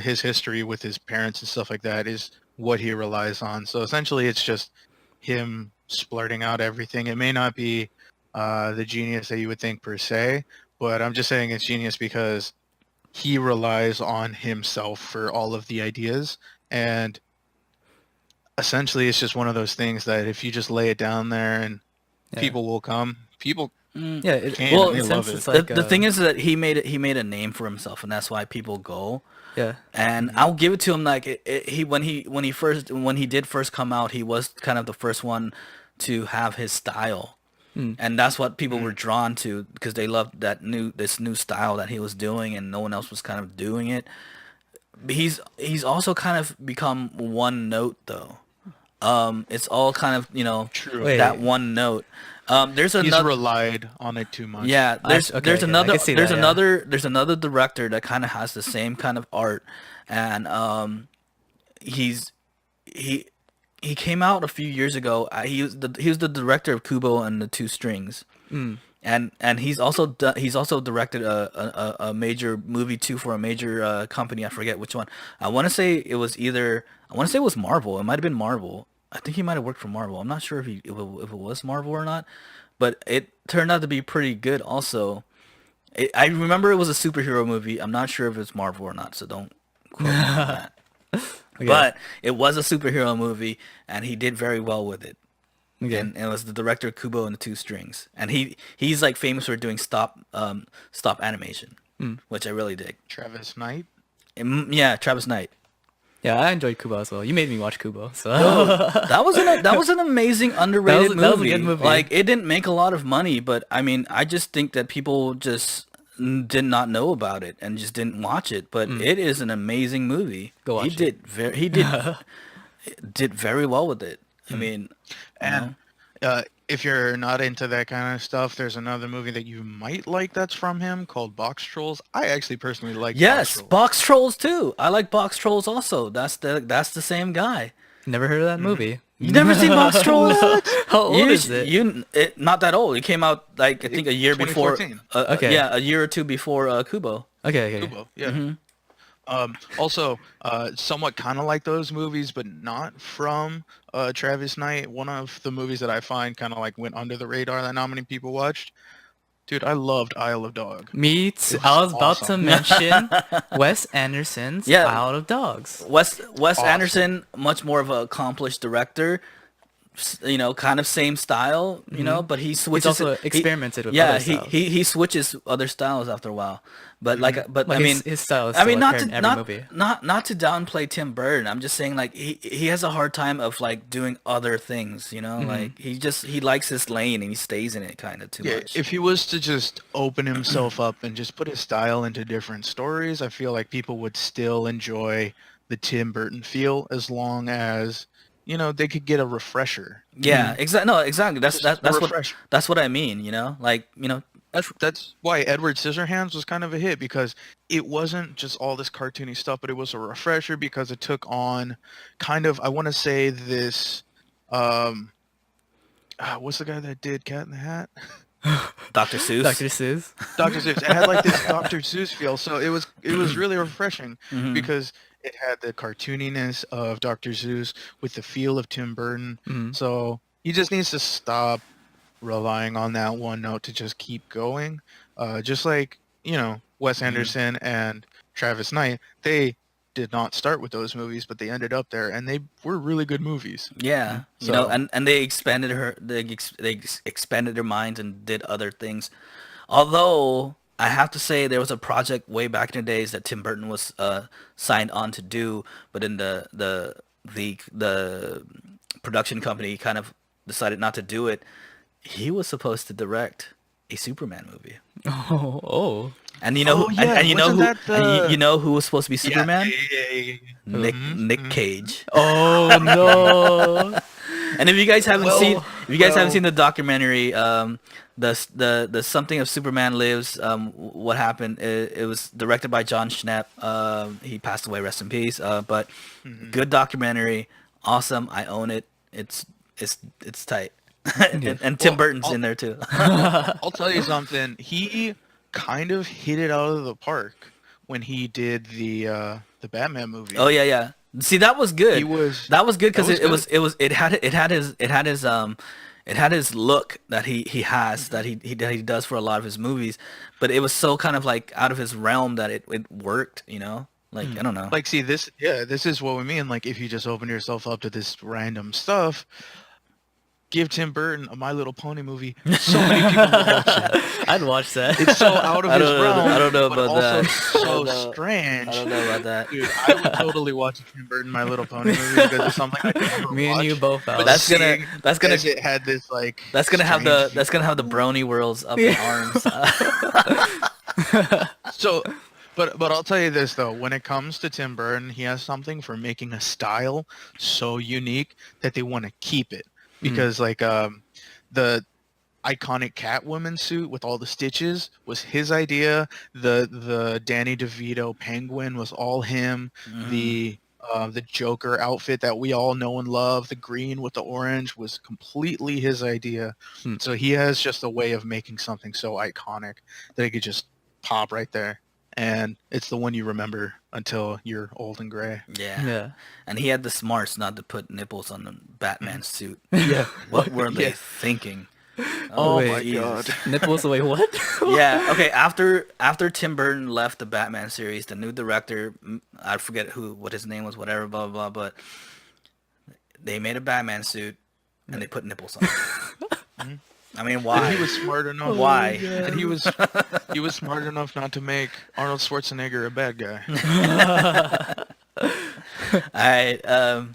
His history with his parents and stuff like that is what he relies on. So essentially, it's just him splurting out everything. It may not be the genius that you would think per se, but I'm just saying it's genius because he relies on himself for all of the ideas, and essentially it's just one of those things that if you just lay it down there and people will come, people Yeah, can, well, and they love it. it's like the thing is that he made a name for himself, and that's why people go. yeah. And I'll give it to him. Like when he did first come out, he was kind of the first one to have his style, and that's what people were drawn to because they loved this new style that he was doing, and no one else was kind of doing it. He's also kind of become one note though. It's all kind of True. that one note. There's He's another. relied on it too much. Yeah, there's okay, I another can see that, yeah. there's another director that kind of has the same kind of art, and he came out a few years ago. He was the director of Kubo and the Two Strings, and he's also directed a major movie too for a major company. I forget which one. I want to say it was Marvel. It might have been Marvel. I think he might have worked for Marvel. I'm not sure if it was Marvel or not, but it turned out to be pretty good. Also, I remember it was a superhero movie. I'm not sure if it's Marvel or not, so don't quote me on that. Okay. But it was a superhero movie, and he did very well with it. Okay. And it was the director of Kubo and the Two Strings, and he's like famous for doing stop animation, which I really dig. Travis Knight. Yeah, Travis Knight. Yeah, I enjoyed Kubo as well. You made me watch Kubo, so That was an amazing underrated that was a movie. good movie. Like it didn't make a lot of money, but I mean, I just think that people just did not know about it and just didn't watch it. But it is an amazing movie. Go watch He did very well with it. I mean, And if you're not into that kind of stuff, there's another movie that you might like that's from him called Box Trolls. I actually personally like yes, Box Trolls. Box Trolls too. I like Box Trolls also. That's the same guy. never heard of that movie. You never seen Box Trolls? How old is it? Not that old. It came out like I think a year before. 2014. Okay. Yeah, a year or two before Kubo. Okay. Kubo, yeah. Also, somewhat kind of like those movies, but not from Travis Knight. One of the movies that I find kind of like went under the radar that not many people watched. Dude, I loved Isle of Dog. Me too. was I was about to awesome. mention Wes Anderson's Yeah. Isle of Dogs. Wes Awesome. Anderson, much more of an accomplished director. Kind of same style, but he switches. also it- he- experimented with yeah, other styles. he switches other styles after a while. But but I mean, his style is I mean, still not apparent to in every movie. not to downplay Tim Burton. I'm just saying like he has a hard time of like doing other things. Like he likes his lane and he stays in it kind of too Yeah, much. if he was to just open himself up and just put his style into different stories, I feel like people would still enjoy the Tim Burton feel as long as, they could get a refresher. Yeah, exactly. No, exactly. Just a That's refresher. what I mean. Like That's why Edward Scissorhands was kind of a hit, because it wasn't just all this cartoony stuff, but it was a refresher because it took on kind of, I want to say this, what's the guy that did Cat in the Hat? Dr. Seuss. Dr. Seuss. Dr. Seuss. It had like this Dr. Seuss feel, so it was really refreshing because it had the cartooniness of Dr. Seuss with the feel of Tim Burton. So he just needs to stop relying on that one note to just keep going. Just like Wes Anderson and Travis Knight, they did not start with those movies, but they ended up there, and they were really good movies. Yeah, So- and they expanded expanded their minds and did other things. Although I have to say there was a project way back in the days that Tim Burton was signed on to do, but then the production company kind of decided not to do it. He was supposed to direct a Superman movie, Oh. and you know Oh, yeah, and you know wasn't who that and the- you know who was supposed to be Superman? Yeah. Nick Cage. Oh no. And if you guys haven't seen, well- the documentary, the Something of Superman Lives, what happened? It was directed by John Schnepp. He passed away, rest in peace. But good documentary, awesome. I own it. It's tight. and Tim Burton's in there too. I'll tell you something. He kind of hit it out of the park when he did the Batman movie. Oh yeah. See, that was good. That was good because that was it had his look that he has that he does for a lot of his movies, but it was so kind of like out of his realm that it worked. Like I don't know. Like, see, this is what we mean. Like, if you just open yourself up to this random stuff, give Tim Burton a My Little Pony movie. So many people will watch it. I'd watch that. It's so out of his realm. I don't know but about also that. so strange. I don't know about that. Dude, I would totally watch a Tim Burton My Little Pony movie because it's something I never Me and you watched. both, But Alex. That's gonna- seeing that's gonna- as it had this like That's gonna have the strange brony worlds up in arms. So, but I'll tell you this though, when it comes to Tim Burton, he has something for making a style so unique that they want to keep it. Because like the iconic Catwoman suit with all the stitches was his idea. The Danny DeVito penguin was all him. The Joker outfit that we all know and love, the green with the orange, was completely his idea. So he has just a way of making something so iconic that he could just pop right there, and it's the one you remember until you're old and gray. Yeah. Yeah. And he had the smarts not to put nipples on the Batman suit. Yeah. What were they Yeah. thinking? Oh wait. my Jesus. god. Nipples away. What? Yeah. Okay. After Tim Burton left the Batman series, the new director, I forget what his name was, whatever, blah blah blah. But they made a Batman suit and they put nipples on it. I mean, why? And he was smart enough. Why? And he was smart enough not to make Arnold Schwarzenegger a bad guy. right.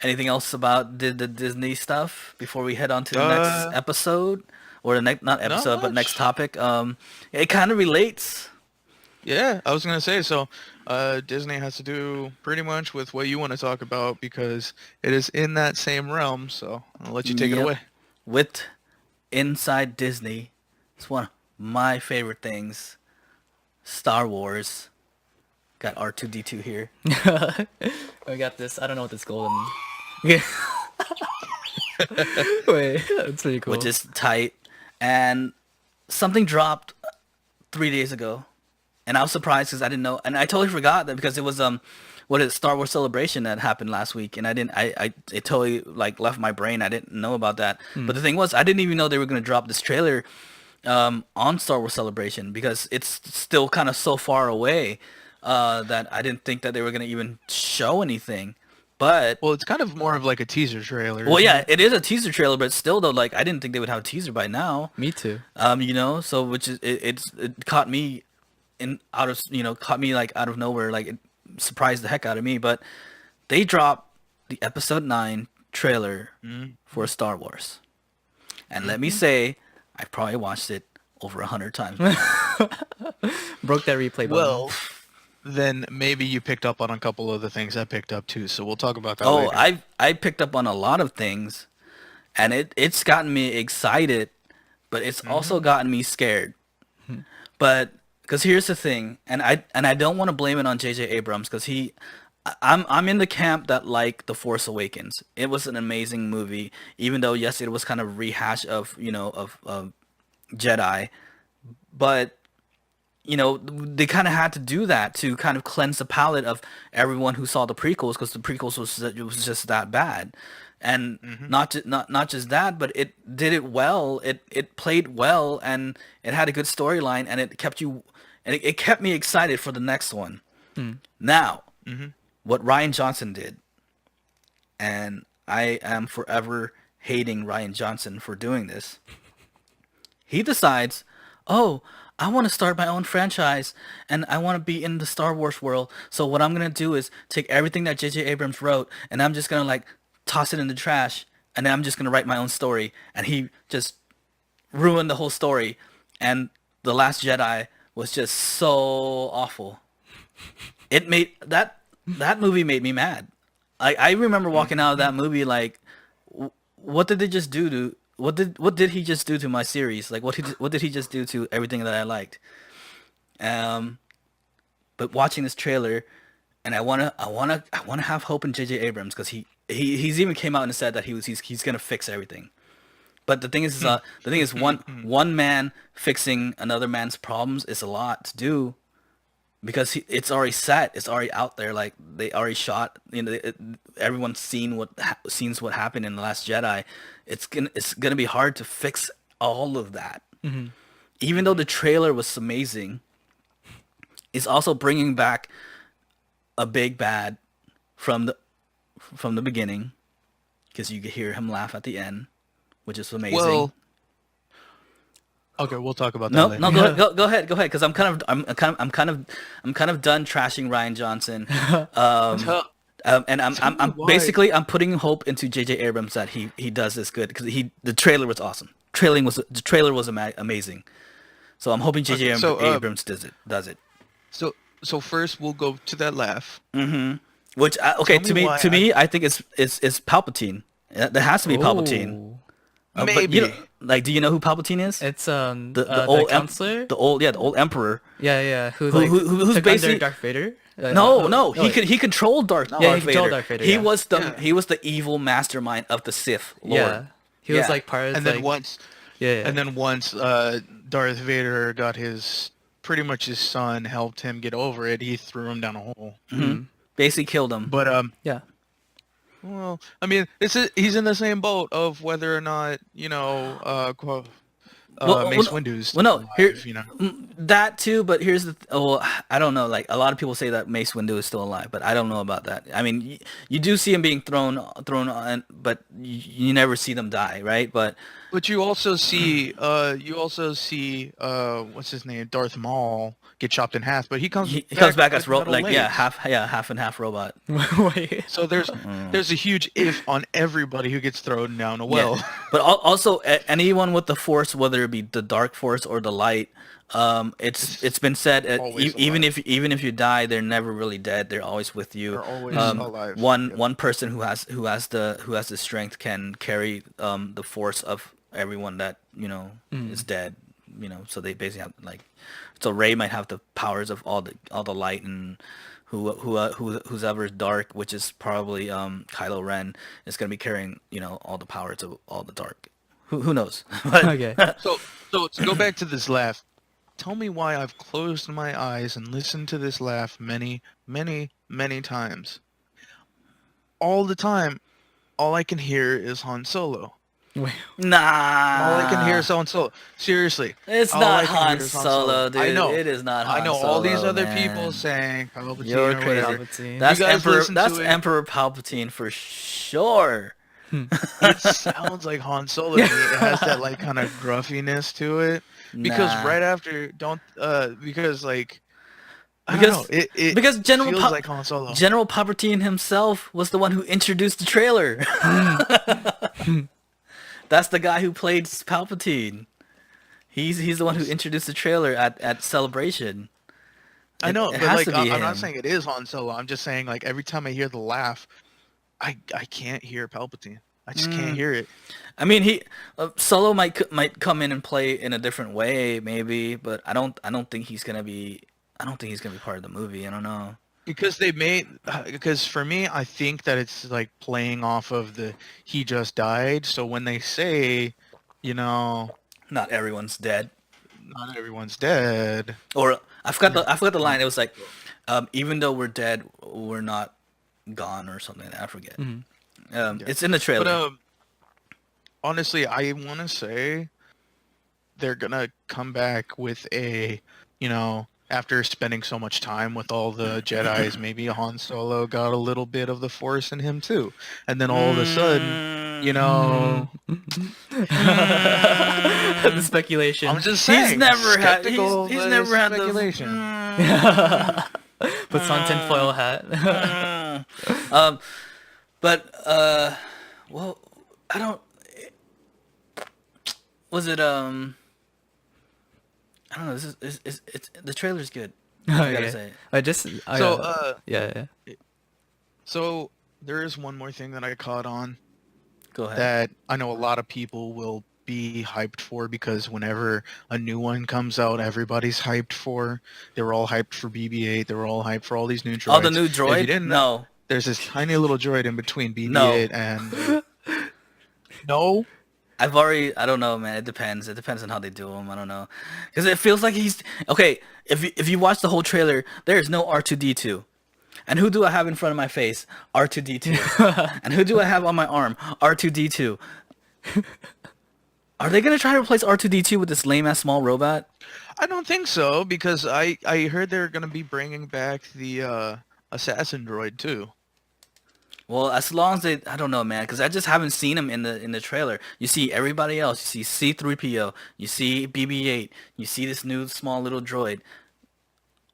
Anything else about the Disney stuff before we head on to the next episode, or the next not Not episode but next much. topic? It kind of relates. Yeah, I was gonna say so. Disney has to do pretty much with what you want to talk about because it is in that same realm. So I'll let you take it Yep. away. With inside Disney, it's one of my favorite things. Star Wars. Got R2D2 here. We got this. I don't know what this golden. Yeah. Wait, that's pretty cool. Which is tight. And something dropped 3 days ago, and I was surprised because I didn't know, and I totally forgot that because it was what is Star Wars Celebration that happened last week, and it totally like left my brain. I didn't know about that. But the thing was, I didn't even know they were gonna drop this trailer on Star Wars Celebration because it's still kind of so far away that I didn't think that they were gonna even show anything. But Well, it's kind of more of like a teaser trailer. well, isn't yeah, it? it is a teaser trailer, but still though, like I didn't think they would have a teaser by now. Me too. So which is it caught me caught me like out of nowhere, like it surprised the heck out of me. But they dropped the Episode 9 trailer for Star Wars, and let me say, I've probably watched it over 100 times. Broke that replay button. Well, then maybe you picked up on a couple of the things I picked up too. So we'll talk about that Oh, later. I picked up on a lot of things, and it's gotten me excited, but it's also gotten me scared. But because here's the thing, and I don't want to blame it on J.J. Abrams because I'm in the camp that like The Force Awakens. It was an amazing movie, even though yes, it was kind of rehash of of Jedi, but they kind of had to do that to kind of cleanse the palate of everyone who saw the prequels because the prequels was just that bad, and not just that, but it did it well. It played well, and it had a good storyline, and it kept me excited for the next one. Now, what Ryan Johnson did, and I am forever hating Ryan Johnson for doing this. He decides, oh, I want to start my own franchise and I want to be in the Star Wars world. So what I'm going to do is take everything that J.J. Abrams wrote and I'm just going to like toss it in the trash and then I'm just going to write my own story. And he just ruined the whole story. And The Last Jedi was just so awful. It made that movie made me mad. I remember walking out of that movie like, what did they just do to what did he just do to my series? Like what did he just do to everything that I liked? But watching this trailer, and I wanna have hope in J.J. Abrams because he's even came out and said that he's gonna fix everything. But the thing is one man fixing another man's problems is a lot to do because it's already set, it's already out there. Like they already shot. Everyone's seen what happened in The Last Jedi. It's gonna be hard to fix all of that. Even though the trailer was amazing, it's also bringing back a big bad from the beginning because you can hear him laugh at the end, which is amazing. Well, okay, we'll talk about that No, later. no, go ahead, because I'm kind of done trashing Ryan Johnson, and I'm why. basically I'm putting hope into J.J. Abrams that he does this good because the trailer was awesome. The trailer was amazing, so I'm hoping J.J. Okay, so, Abrams does it. So first we'll go to that laugh. Which okay Tell me why to me I think it's Palpatine. There has to be Palpatine. Oh. But Maybe. do you know who Palpatine is? It's The old old counselor. the old emperor. Yeah, who's who's took basically under Darth Vader. No, wait. he controlled Darth Yeah, he Vader. controlled Darth Vader, He yeah. was the evil mastermind of the Sith Lord. Yeah, he was Yeah. like part of And like, then once yeah. and then once Darth Vader got pretty much his son helped him get over it, he threw him down a hole. Basically killed him. But yeah. well, I mean, he's in the same boat of whether or not Mace Windu's well, no, alive, here that too. But here's I don't know. Like a lot of people say that Mace Windu is still alive, but I don't know about that. I mean, you do see him being thrown on, but you never see them die, right? But But you also see, what's his name, Darth Maul get chopped in half, but he comes He comes back back as with metal like yeah, legs. half and half robot. Wait. So there's a huge if on everybody who gets thrown down a Yeah, well. but also anyone with the force, whether it be the dark force or the light, it's been said Always even alive. if you die, they're never really dead. They're always with you. They're always alive. Yep. One person who has the strength can carry the force of everyone that is dead. So they basically have like, so Ray might have the powers of all the light, and who's ever dark, which is probably Kylo Ren, is gonna be carrying all the powers of all the dark. Who knows? But Okay. So to go back to this laugh, tell me why I've closed my eyes and listened to this laugh many, many, many times. All the time, all I can hear is Han Solo. Wait. All I can hear nah, is Han Solo. Seriously, it's all not I can hear Han is Han Solo. Solo, dude. I know. It is not I Han know Solo, all these other people man. saying Palpatine You're or crazy. whatever. Palpatine. That's You guys Emperor. listen That's to it. Emperor Palpatine for sure. It sounds like Han Solo to me. It has that like kind of gruffiness to it. Because Nah. right after because like I don't Because know, it because feels like Han Solo. General Palpatine himself was the one who introduced the trailer. That's the guy who played Palpatine. He's the one who introduced the trailer at Celebration. I know, It but has like to be I'm not him. saying it is Han Solo. I'm just saying like every time I hear the laugh, I can't hear Palpatine. I just can't hear it. I mean, Solo might come in and play in a different way, maybe, but I don't think he's gonna be. I don't think he's gonna be part of the movie. I don't know. Because for me, I think that it's like playing off of the he just died. So when they say, you know, Not everyone's dead. not everyone's dead. Or I forgot the line. It was like, even though we're dead, we're not gone or something. I forget. It's in the trailer. But honestly, I want to say they're gonna come back with after spending so much time with all the Jedis, maybe Han Solo got a little bit of the Force in him too, and then all of a sudden, The speculation. I'm just saying, He's never had. skeptical, He's but never it's had speculation. Puts on tinfoil hat. But well, I don't. Was it I don't know. This is it's the trailer's good. I gotta say. Yeah. So there is one more thing that I caught on Go ahead. that I know a lot of people will be hyped for, because whenever a new one comes out, everybody's hyped for. They were all hyped for BB-8. They were all hyped for all these new droids. Oh, the new If you droid? didn't know, No. there's this tiny little droid in between BB-8 and no. I don't know, man. It depends. It depends on how they do him. I don't know, because it feels like he's okay. If you watch the whole trailer, there is no R2D2, and who do I have in front of my face? R2D2, and who do I have on my arm? R2D2. Are they gonna try to replace R2D2 with this lame ass small robot? I don't think so, because I heard they're going to be bringing back the assassin droid too. Well, as long as I don't know, man, because I just haven't seen him in the trailer. You see everybody else. You see C-3PO. You see BB-8. You see this new small little droid.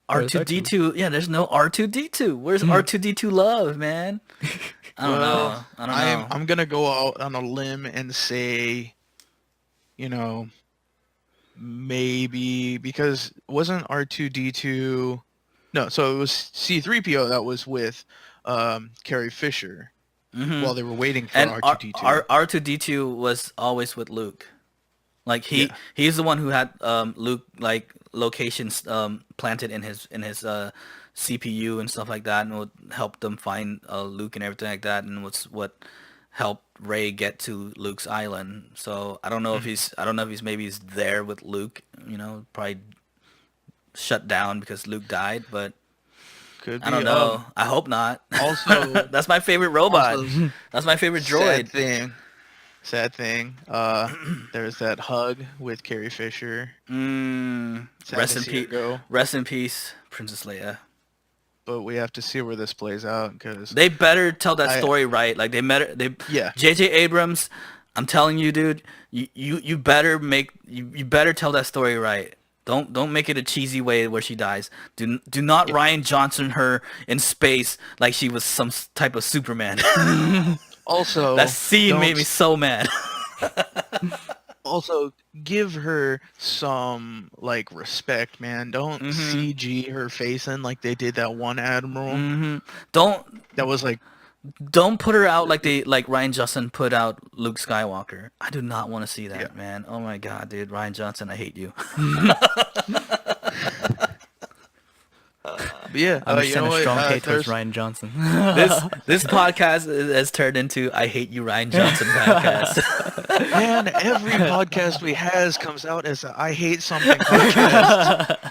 Where's R2D2. Yeah, there's no R2D2. Where's R2D2 love, man? I don't know. I don't know. I'm gonna go out on a limb and say, maybe, because wasn't R2D2? No, so it was C-3PO that was with Carrie Fisher while they were waiting for And R2D2. R2D2 was always with Luke. Like he's the one who had Luke like locations planted in his CPU and stuff like that, and would help them find Luke and everything like that, and was what helped Rey get to Luke's island. So I don't know if he's maybe he's there with Luke. Probably shut down because Luke died, but Could be. I don't know. I hope not. Also, That's my favorite robot. also, That's my favorite droid. Sad thing. There's that hug with Carrie Fisher. Sad Rest to in see her peace. go. Rest in peace, Princess Leia. But we have to see where this plays out, because They better tell that story right. Like Yeah. J.J. Abrams, I'm telling you, dude, you better you better tell that story right. Don't make it a cheesy way where she dies. Do not Ryan Johnson her in space like she was some type of Superman. Also, That scene made don't me so mad. also give her some like respect, man. Don't CG her face in like they did that one admiral. Don't That was like, don't put her out like Ryan Johnson put out Luke Skywalker. I do not want to see that, yeah. man. Oh my god, dude, Ryan Johnson, I hate you. But yeah, I you understand know a what? strong hate towards There's Ryan Johnson. This podcast has turned into I hate you, Ryan Johnson podcast. man, every podcast we has comes out as a I hate something podcast.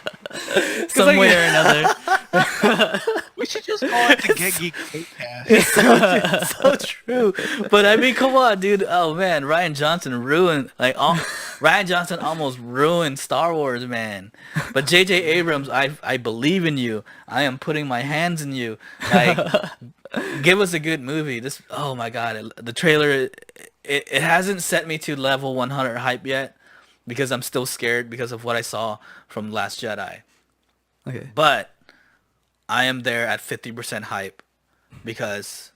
Some way or another. We should just call it the Get Geeked Nation. So true. But I mean, come on, dude. Oh man, Ryan Johnson ruined Ryan Johnson almost ruined Star Wars, man. But J.J. Abrams, I believe in you. I am putting my hands in you. Like, give us a good movie. This, oh my god, the trailer, it hasn't set me to level 100 hype yet because I'm still scared because of what I saw from Last Jedi. Okay. But I am there at 50% hype because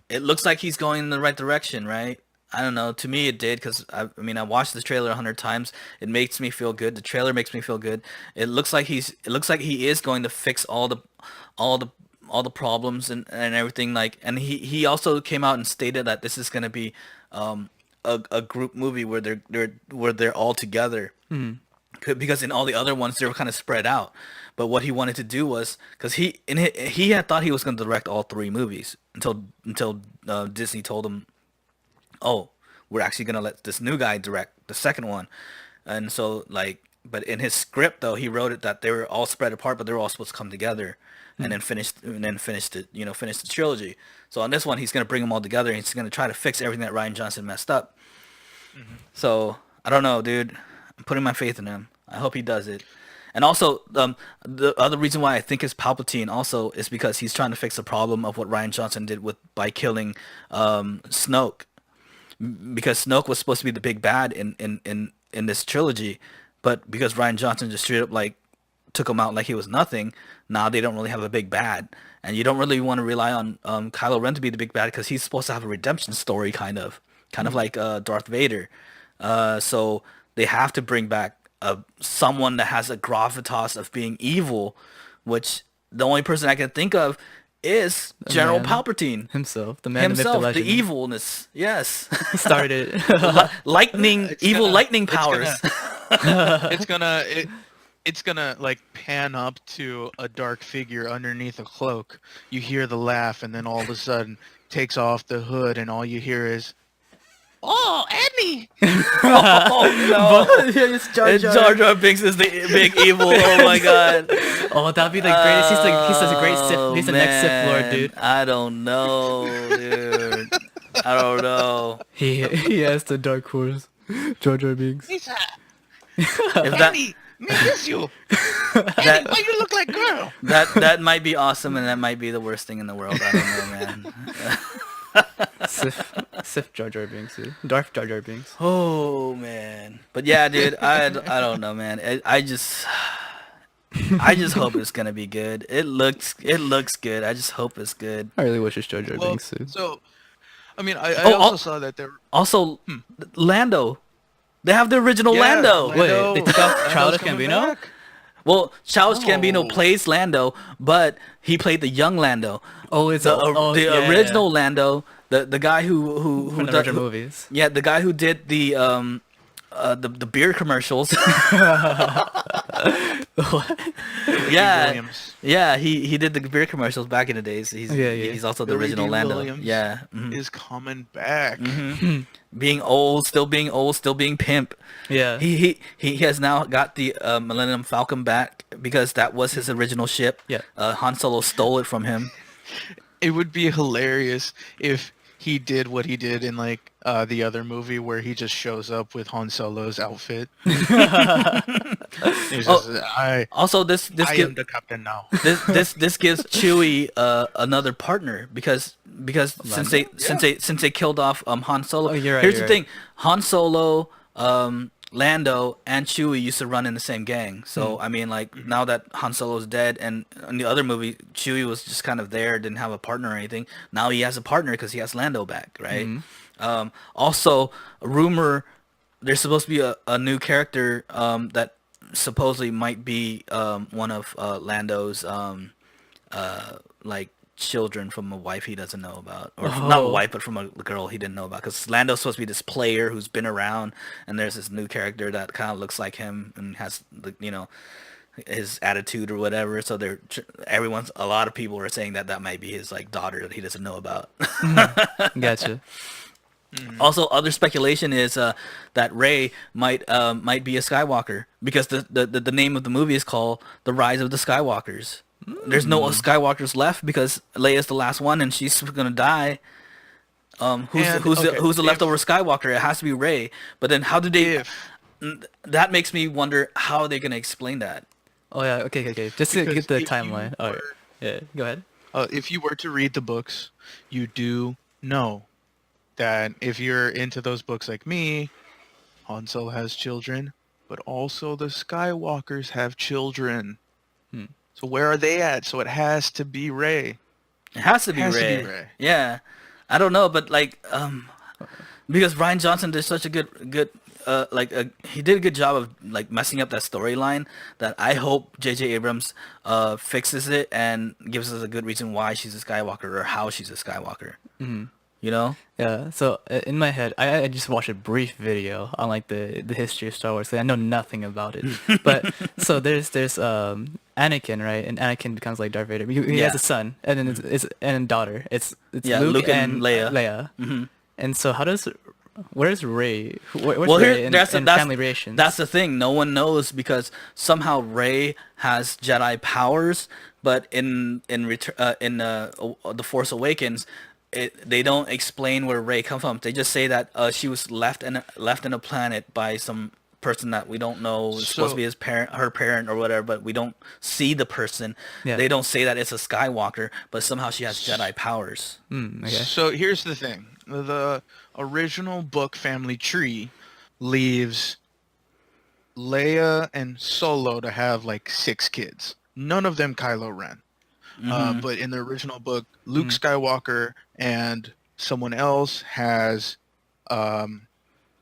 it looks like he's going in the right direction, right? I don't know. To me, it did because I mean, I watched the trailer 100 times. It makes me feel good. The trailer makes me feel good. It looks like he is going to fix all the problems and everything. Like, and he also came out and stated that this is going to be a group movie where they're all together. Because in all the other ones they were kind of spread out, but what he wanted to do was because he had thought he was going to direct all three movies until Disney told him, oh, we're actually going to let this new guy direct the second one. And so like, but in his script though, he wrote it that they were all spread apart, but they were all supposed to come together and then finish the trilogy. So on this one, he's going to bring them all together and he's going to try to fix everything that Ryan Johnson messed up. So I don't know, dude. I'm putting my faith in him. I hope he does it. And also, the other reason why I think is Palpatine also is because he's trying to fix the problem of what Ryan Johnson did by killing Snoke. Because Snoke was supposed to be the big bad in this trilogy, but because Ryan Johnson just straight up like took him out like he was nothing, now they don't really have a big bad. And you don't really want to rely on Kylo Ren to be the big bad because he's supposed to have a redemption story kind of like Darth Vader. So they have to bring back someone that has a gravitas of being evil, which the only person I can think of is General Palpatine Himself, the man, himself, the myth, the the legend. evilness. Yes, He started. lightning, evil lightning it's powers. It's gonna like pan up to a dark figure underneath a cloak. You hear the laugh, and then all of a sudden takes off the hood, and all you hear is, "Oh, Eddie!" Oh no! It's Jar And Jar Jar Binks is the big evil. Oh my god! Oh, that'd be the greatest. He's the great Sith. He's the next Sith Lord, Man, dude. I don't know, dude. I don't know. He has the dark horse. Jar Jar Binks. Lisa, If that Eddie, miss you. that Eddie, why you look like girl? that might be awesome, and that might be the worst thing in the world. I don't know, man. Sith Jar Jar Binks, dude. Darth Jar Jar Binks. Oh man, but yeah, dude, I don't know, man. I just hope it's gonna be good. It looks good. I just hope it's good. I really wish it's Jar Jar Well, Binks, dude. so, I mean, I Oh, also saw that there. Also, Lando. They have the original Yeah, Lando. Wait, they took off Lando's Childish coming Gambino? back. Well, Childish Gambino Oh. plays Lando, but he played the young Lando. Oh, it's The original Lando, the guy who from the does- original movies. Yeah, the guy who did the beer commercials. Yeah, Williams yeah, he did the beer commercials back in the days. Yeah. He's also the Billy original D. Lando. Williams Yeah, mhm. is coming back. Being old, still being pimp. Yeah. He has now got the Millennium Falcon back because that was his original ship. Yeah. Han Solo stole it from him. It would be hilarious if he did what he did in like the other movie where he just shows up with Han Solo's outfit. He's just, Also, this I am the captain now. this gives Chewie another partner because because since they killed off Han Solo. Oh, you're right, Here's you're the right. thing: Han Solo, Lando, and Chewie used to run in the same gang. So I mean, like now that Han Solo's dead, and in the other movie, Chewie was just kind of there, didn't have a partner or anything. Now he has a partner because he has Lando back, right? Also, a rumor there's supposed to be a new character that supposedly might be one of Lando's like children from a wife he doesn't know about, or not a wife, but from a girl he didn't know about. Because Lando's supposed to be this player who's been around, and there's this new character that kind of looks like him and has the his attitude or whatever. So a lot of people are saying that might be his like daughter that he doesn't know about. Gotcha. Also, other speculation is that Rey might be a Skywalker because the name of the movie is called The Rise of the Skywalkers. There's no Skywalkers left because Leia's the last one and she's gonna die. Who's the leftover Skywalker? It has to be Rey. But then how do they? That makes me wonder how they're gonna explain that. Oh yeah, okay. Just to Because get the if you timeline. Oh were- yeah, go ahead. If you were to read the books, you do know that if you're into those books like me, Han Solo has children, but also the Skywalkers have children. So where are they at? So it has to be Rey. It has to be Rey. Yeah, I don't know, but like because Ryan Johnson did such a good he did a good job of like messing up that storyline that I hope J.J. Abrams fixes it and gives us a good reason why she's a Skywalker or how she's a Skywalker. You know? Yeah. So in my head, I just watched a brief video on like the history of Star Wars. I know nothing about it, but so there's Anakin, right? And Anakin becomes like Darth Vader. He has a son, and then it's and a daughter. It's Luke and Leia. And so where's Rey? Where's Rey in family relations? That's the thing. No one knows because somehow Rey has Jedi powers, but in The Force Awakens, they don't explain where Rey comes from. They just say that she was left in a planet by some person that we don't know is supposed to be her parent or whatever, but we don't see the person. Yeah. They don't say that it's a Skywalker, but somehow she has Jedi powers. Okay. So here's the thing. The original book family tree leaves Leia and Solo to have like 6 kids. None of them Kylo Ren. But in the original book, Luke Skywalker and someone else has Ben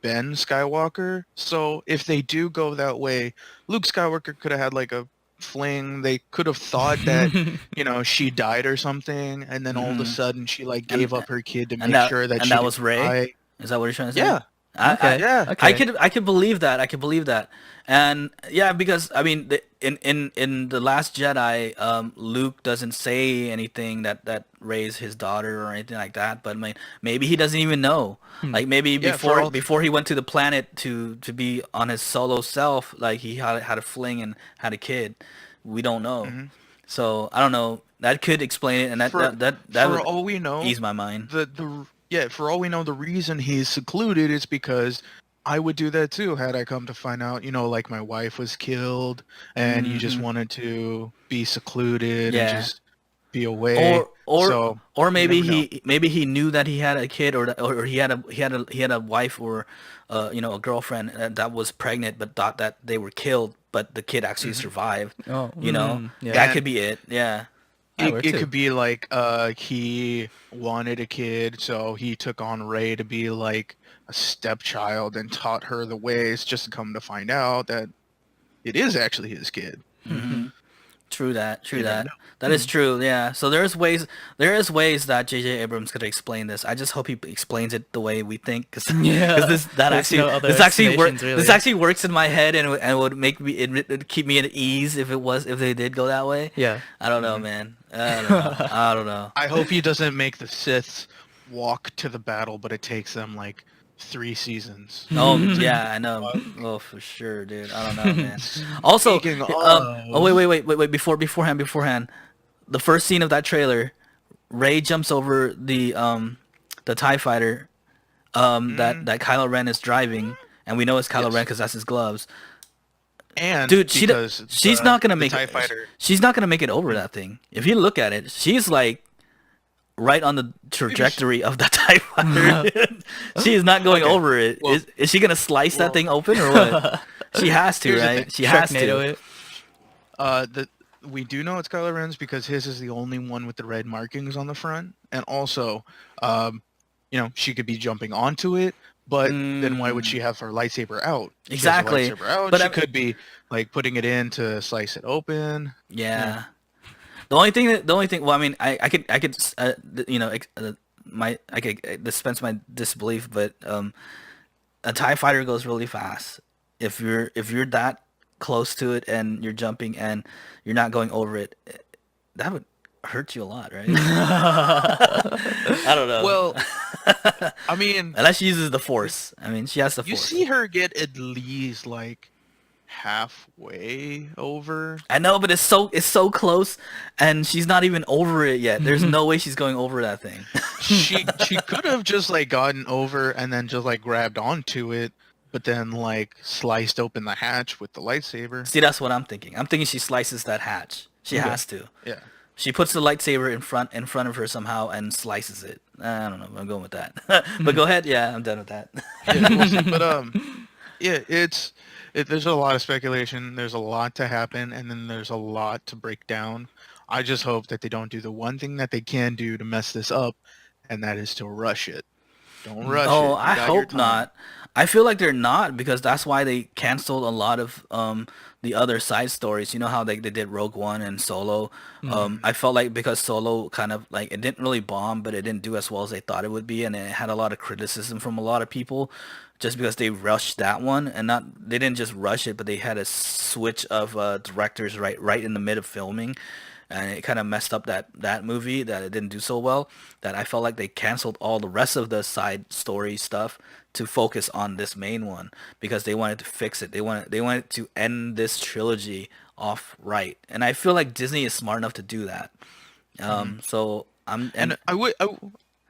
Skywalker. So if they do go that way, Luke Skywalker could have had like a fling. They could have thought that she died or something, and then all of a sudden she like gave up her kid to make sure that that was Rey. Is that what you're trying to say? Yeah. I could believe that. And yeah, because I mean, in the Last Jedi, Luke doesn't say anything that Rey's his daughter or anything like that. But I mean, maybe he doesn't even know. Like maybe before he went to the planet to be on his solo self, like he had a fling and had a kid. We don't know. So I don't know. That could explain it, and that for all we know, ease my mind. For all we know, the reason he's secluded is because I would do that too had I come to find out, like my wife was killed and you just wanted to be secluded and just be away. Or maybe he knew that he had a kid or he had a wife or a girlfriend that was pregnant but thought that they were killed but the kid actually survived. That could be it. Yeah. It could be like he wanted a kid, so he took on Rey to be like a stepchild and taught her the ways, just to come to find out that it is actually his kid. True that. That is true. Yeah. So there is ways that J.J. Abrams could explain this. I just hope he explains it the way we think, because this actually works in my head and would make me it'd keep me at ease if they did go that way. Yeah. I don't know, man. I don't know. I hope he doesn't make the Siths walk to the battle, but it takes them like 3 seasons. Oh yeah, I know. Oh, for sure, dude. I don't know, man. Also, wait. Beforehand, the first scene of that trailer, Rey jumps over the TIE fighter that Kylo Ren is driving, and we know it's Kylo Ren because that's his gloves. And dude, she's not gonna make TIE it. fighter. She's not gonna make it over that thing. If you look at it, she's like right on the trajectory of the TIE fighter. She is not going over it. Well- Is she gonna slice that thing open or what? She has to, Here's the right? thing. She has Sharknado to. it. We do know it's Kylo Ren's because his is the only one with the red markings on the front, and also, she could be jumping onto it. But then why would she have her lightsaber out? Exactly. She has her lightsaber out. But She I- could be like putting it in to slice it open. Yeah. The only thing. Well, I mean, I could, I could dispense my disbelief, but a TIE fighter goes really fast. If you're that close to it and you're jumping and you're not going over it, that would hurt you a lot, right? I don't know. Well, I mean, Unless she uses the Force. I mean, she has the you Force. see her get at least like halfway over. I know, but it's so close, and she's not even over it yet. There's no way she's going over that thing. She could have just like gotten over and then just like grabbed onto it, but then like sliced open the hatch with the lightsaber. See, that's what I'm thinking. I'm thinking she slices that hatch. She has to. Yeah. She puts the lightsaber in front of her somehow and slices it. I don't know. I'm going with that. But go ahead. Yeah, I'm done with that. Yeah, we'll see. But yeah, there's a lot of speculation. There's a lot to happen, and then there's a lot to break down. I just hope that they don't do the one thing that they can do to mess this up, and that is to rush it. Don't rush it. Oh, You I got your hope time. not. I feel like they're not because that's why they canceled a lot of the other side stories. You know how they did Rogue One and Solo. I felt like because Solo kind of like it didn't really bomb, but it didn't do as well as they thought it would be, and it had a lot of criticism from a lot of people just because they rushed that one and they didn't just rush it, but they had a switch of directors right in the mid of filming. And it kind of messed up that movie that it didn't do so well, that I felt like they canceled all the rest of the side story stuff to focus on this main one because they wanted to fix it. They wanted to end this trilogy off right. And I feel like Disney is smart enough to do that. So And I wouldn't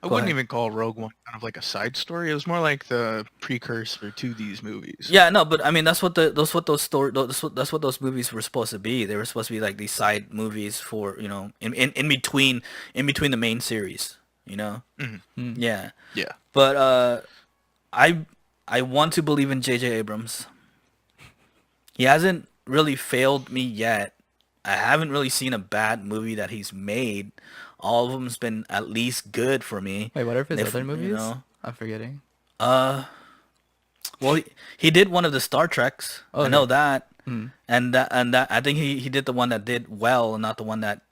ahead. even call Rogue One kind of like a side story. It was more like the precursor to these movies. Yeah, no, but I mean that's what those movies were supposed to be. They were supposed to be like these side movies for, in between the main series, you know? Yeah. Yeah. But I want to believe in J.J. Abrams. He hasn't really failed me yet. I haven't really seen a bad movie that he's made. All of them's been at least good for me. Wait, what are his If- other you movies? know. I'm forgetting. Well, he did one of the Star Treks. I Okay. know that. And that I think he did the one that did well, and not the one that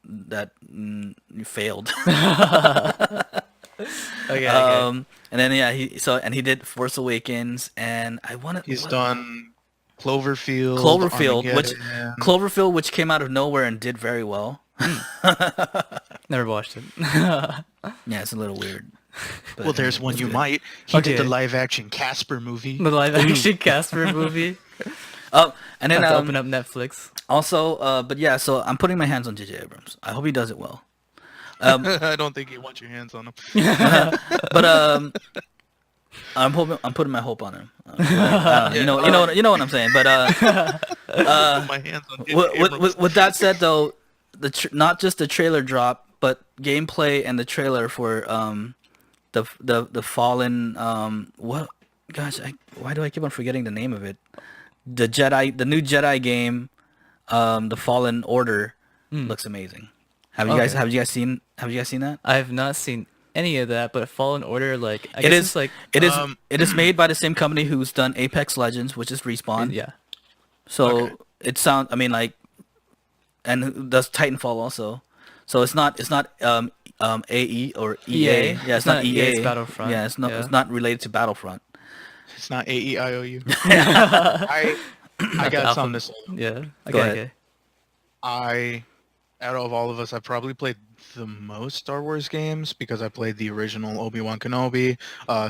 failed. Okay. And then he did Force Awakens, and I wanted He's done Cloverfield. Armageddon. Cloverfield, which came out of nowhere and did very well. Never watched it. Yeah, it's a little weird. But Well, there's it one was you good. might. He did the Okay. live-action Casper movie. The live action Casper movie. Oh, and I then have to open up Netflix. also, but yeah, so I'm putting my hands on J.J. Abrams. I hope he does it well. I don't think you want your hands on him. But I'm putting my hope on him. You know what I'm saying. But Put my hands on with that said, though, not just the trailer drop, but gameplay and the trailer for the Fallen what? Gosh, why do I keep on forgetting the name of it? The new Jedi game, the Fallen Order, looks amazing. Have you guys seen that? I have not seen any of that, but Fallen Order, like I It guess is it's like it is made by the same company who's done Apex Legends, which is Respawn. yeah. So Okay. it sounds, I mean, like, and who does Titanfall also. So it's not AE or EA. EA. Yeah, it's not EA. It's Battlefront. Yeah, it's Yeah. not related to Battlefront. It's not AEIOU. I got Alpha- something to say. Yeah. Go Okay. ahead. Okay. Out of all of us, I probably played the most Star Wars games because I played the original Obi-Wan Kenobi,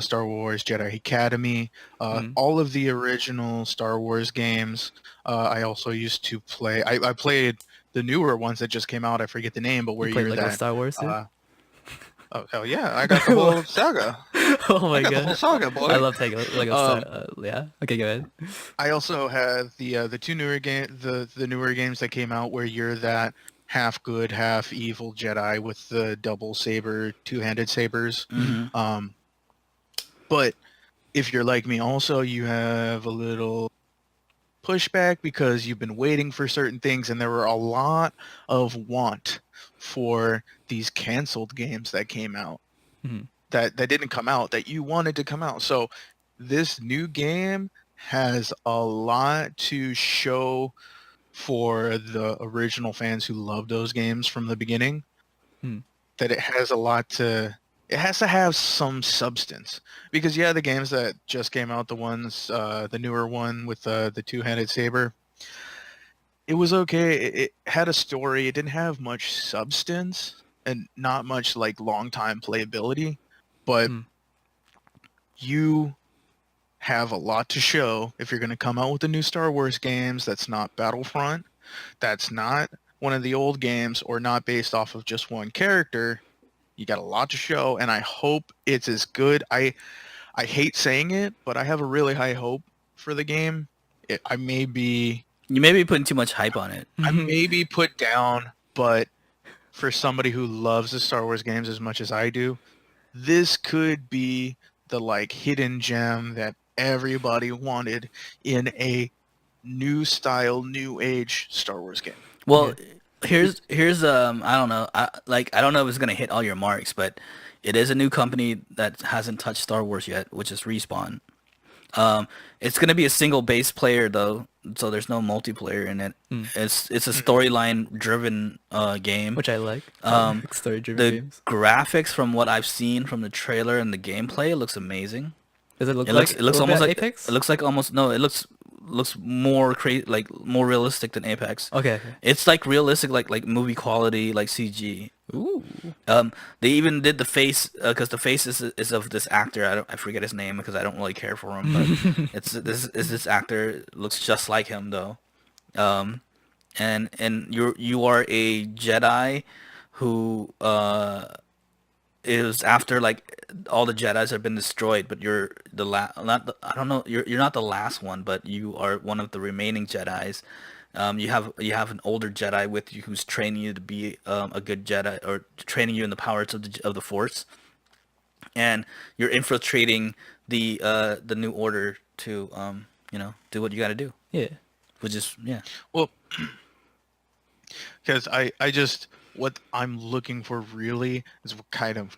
Star Wars Jedi Academy, all of the original Star Wars games. I also used to play. I played the newer ones that just came out. I forget the name, but where You played you're Lego that. Star Wars too? Oh hell yeah! I got the whole saga. Oh my I got the whole god. saga, boy. I love Lego Star. Yeah. Okay, go ahead. I also had the two newer game the newer games that came out where you're that half good, half evil Jedi with the double saber, two-handed sabers. Mm-hmm. Um, but if you're like me, also you have a little pushback because you've been waiting for certain things, and there were a lot of want for these canceled games that came out Mhm. that didn't come out that you wanted to come out. So this new game has a lot to show for the original fans who love those games from the beginning. Hmm. That it has to have some substance, because yeah, the games that just came out, the newer one with the two-handed saber, it was okay. It had a story. It didn't have much substance and not much like long time playability, but Hmm. you have a lot to show if you're going to come out with the new Star Wars games that's not Battlefront, that's not one of the old games, or not based off of just one character. You got a lot to show, and I hope it's as good. I hate saying it, but I have a really high hope for the game. I may be You may be putting too much hype on it. I may be put down, but for somebody who loves the Star Wars games as much as I do, this could be the like hidden gem that everybody wanted in a new style, new age Star Wars game. Well, Yeah. here's I don't know. I don't know if it's gonna hit all your marks, but it is a new company that hasn't touched Star Wars yet, which is Respawn. It's gonna be a single base player though, so there's no multiplayer in it. Hmm. It's a Mhm. storyline driven game. Which I like. I Um, like story-driven the games. graphics from what I've seen from the trailer and the gameplay, it looks amazing. Does it look It looks like it a looks little bit almost at like it Apex? looks like almost no, it looks more like more realistic than Apex. Okay. Okay. It's like realistic, like movie quality, like CG. Ooh. They even did the face because the face is of this actor. I forget his name because I don't really care for him, but this actor looks just like him though. Um, and you are a Jedi who is after like all the Jedis have been destroyed, but you're the not the, I don't know, you're not the last one, but you are one of the remaining Jedis. You have an older Jedi with you who's training you to be a good Jedi, or training you in the powers of the Force, and you're infiltrating the New Order to do what you got to do, Yeah. which is yeah. Well, because I just what I'm looking for really is what kind of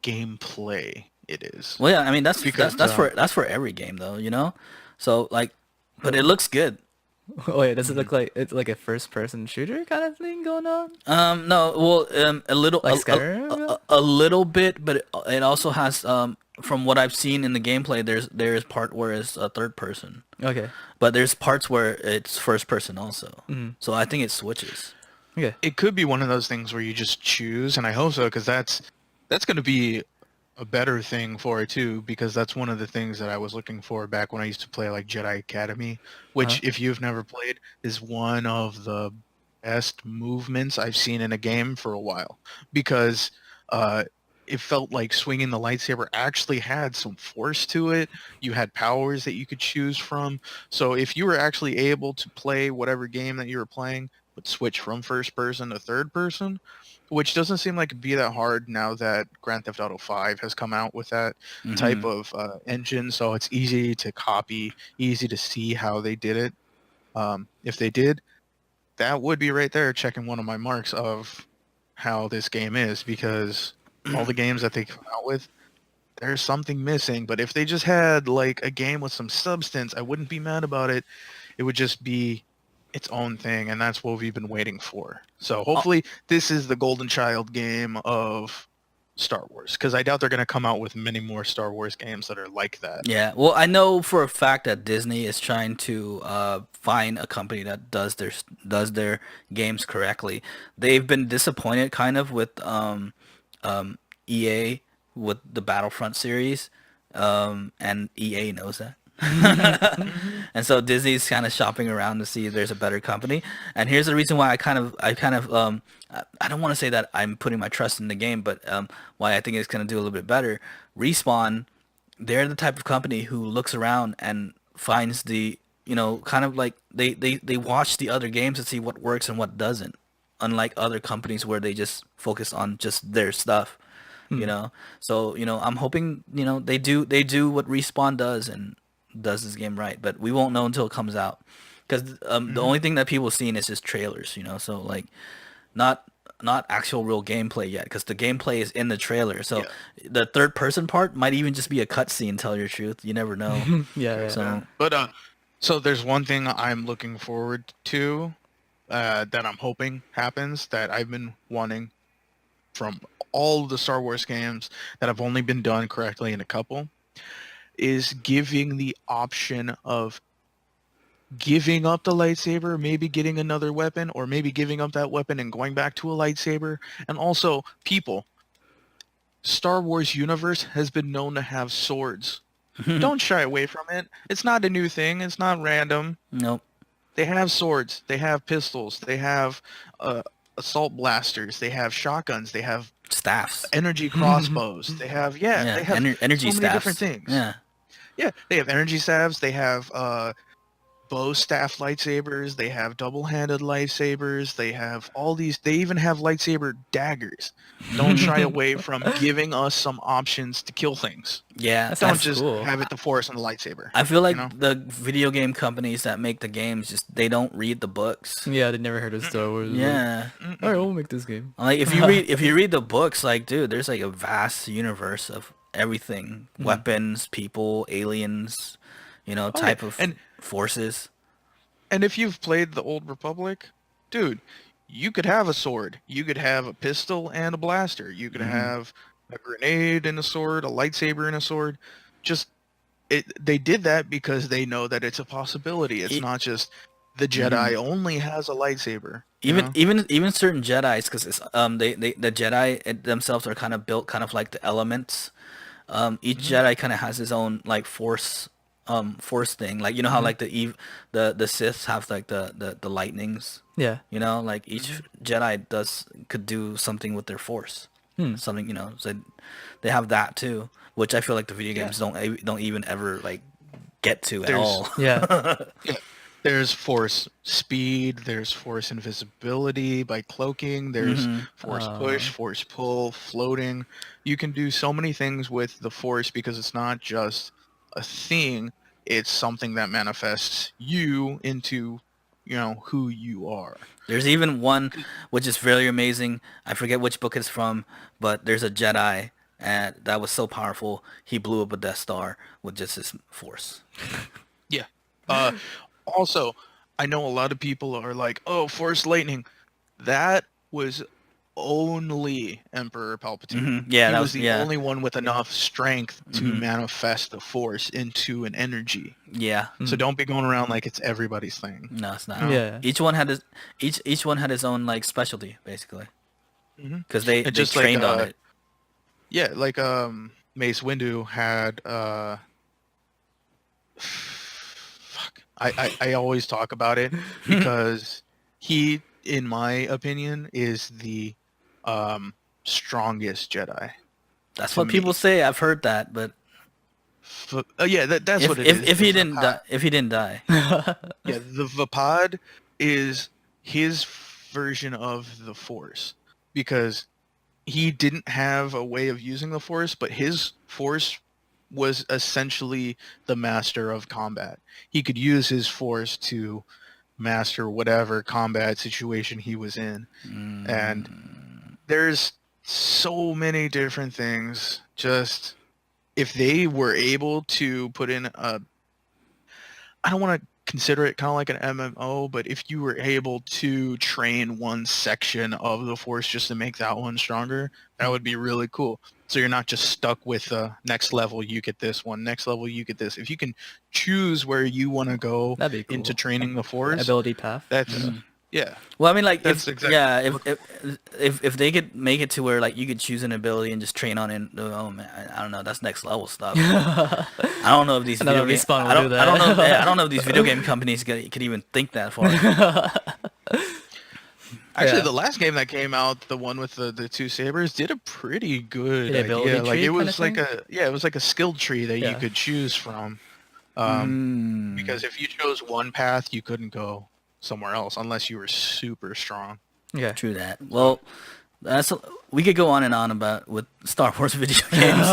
gameplay it is. Well, yeah, I mean that's Because that's that's for every game though, you know. So like, but it looks good. Oh yeah, does it Mhm. look like it's like a first-person shooter kind of thing going on? No, well, a little, Like Skyrim? a little bit, but it also has, from what I've seen in the gameplay, there's part where it's a third person, Okay. but there's parts where it's first person also. Mhm. So I think it switches. Okay. it could be one of those things where you just choose, and I hope so, because that's going to be a better thing for it too, because that's one of the things that I was looking for back when I used to play like Jedi Academy, Uh-huh. which if you've never played is one of the best movements I've seen in a game for a while, because uh, it felt like swinging the lightsaber actually had some force to it. You had powers that you could choose from. So if you were actually able to play whatever game that you were playing, but switch from first person to third person, which doesn't seem like it'd be that hard now that Grand Theft Auto 5 has come out with that type Hmm. of engine. So it's easy to copy, easy to see how they did it. If they did, that would be right there checking one of my marks of how this game is, because all the games that they come out with, there's something missing. But if they just had like a game with some substance, I wouldn't be mad about it. It would just be its own thing, and that's what we've been waiting for. So hopefully this is the golden child game of Star Wars, because I doubt they're going to come out with many more Star Wars games that are like that. Yeah, well, I know for a fact that Disney is trying to find a company that does their games correctly. They've been disappointed kind of with um, EA with the Battlefront series, and EA knows that. And so Disney's kind of shopping around to see if there's a better company. And here's the reason why I don't want to say that I'm putting my trust in the game, but why I think it's gonna do a little bit better. Respawn, they're the type of company who looks around and finds the, kind of like they watch the other games to see what works and what doesn't. unlike other companies where they just focus on just their stuff. You know, so I'm hoping they do what Respawn does and does this game right, but we won't know until it comes out, because the only thing that people seen is just trailers. So like not actual real gameplay yet, because the gameplay is in the trailer. So the third person part might even just be a cutscene. Tell your truth, you never know. Yeah. So But so there's one thing I'm looking forward to that I'm hoping happens, that I've been wanting from all of the Star Wars games that have only been done correctly in a couple, is giving the option of giving up the lightsaber, maybe getting another weapon, or maybe giving up that weapon and going back to a lightsaber. And also, people, Star Wars universe has been known to have swords. Don't shy away from it. It's not a new thing. It's not random. nope. They have swords. They have pistols. They have assault blasters. They have shotguns. They have Staffs. energy crossbows. They have they have energy so many staffs. different things. Yeah. They have energy staffs. They have bow staff lightsabers. They have double-handed lightsabers. They have all these. They even have lightsaber daggers. Don't shy away from giving us some options to kill things. Yeah, Don't That's just cool. have it the Force and the lightsaber. I feel like you know? the video game companies that make the games they don't read the books. Yeah, they never heard of Star Wars. Yeah. All right, we'll make this game. Like if you read the books, like dude, there's like a vast universe of everything. Weapons, people, aliens, type of and forces. And if you've played the Old Republic, dude, you could have a sword. You could have a pistol and a blaster. You could have a grenade and a sword, a lightsaber and a sword. They did that because they know that it's a possibility. It's not just the Jedi only has a lightsaber. Even certain Jedi's, because the Jedi themselves are kind of built kind of like the elements. Each Jedi kind of has his own like force thing, like how like the Siths have like the lightnings. Yeah. Like each Jedi could do something with their force. Something, so they have that too, which I feel like the video games don't even ever like get to at all. Yeah. There's force speed, there's force invisibility by cloaking, there's force push, force pull, floating. You can do so many things with the force because it's not just a thing, it's something that manifests you into, who you are. There's even one which is very amazing. I forget which book it's from, but there's a Jedi and that was so powerful. He blew up a Death Star with just his force. Yeah. Also, I know a lot of people are like, "Oh, Force lightning." That was only Emperor Palpatine. Yeah, he was the only one with enough strength to manifest the Force into an energy. Yeah. So don't be going around like it's everybody's thing. No, it's not. Yeah. Each one had each one had his own like specialty, basically, because they just trained like, on it. Yeah, like Mace Windu had I always talk about it because he, in my opinion, is the strongest Jedi. That's to what people me. say. I've heard that, but Yeah, that's what it is. if he The didn't die, if he didn't die, Yeah, the Vapad is his version of the Force because he didn't have a way of using the Force, but his Force was essentially the master of combat. He could use his Force to master whatever combat situation he was in. And there's so many different things. Just if they were able to put in a, I don't want to consider it kind of like an MMO, but if you were able to train one section of the Force just to make that one stronger, that would be really cool. So you're not just stuck with next level, you get this one, next level, you get this. If you can choose where you want to go That'd be cool. into training the Force, Ability path. that's, yeah. well, I mean, like That's if exactly- if they could make it to where like you could choose an ability and just train on it, oh man, I don't know, that's next level stuff. I don't know if these Another video game, Respawn will I don't, do that. I don't know, I don't know if these video game companies could even think that far. Actually, Yeah. the last game that came out, the one with the two sabers, did a pretty good The ability idea. Like tree it kinda was like thing? it was like a skill tree that you Yeah. could choose from. Because if you chose one path, you couldn't go somewhere else unless you were super strong. Yeah. True that. Well, we could go on and on about with Star Wars video games,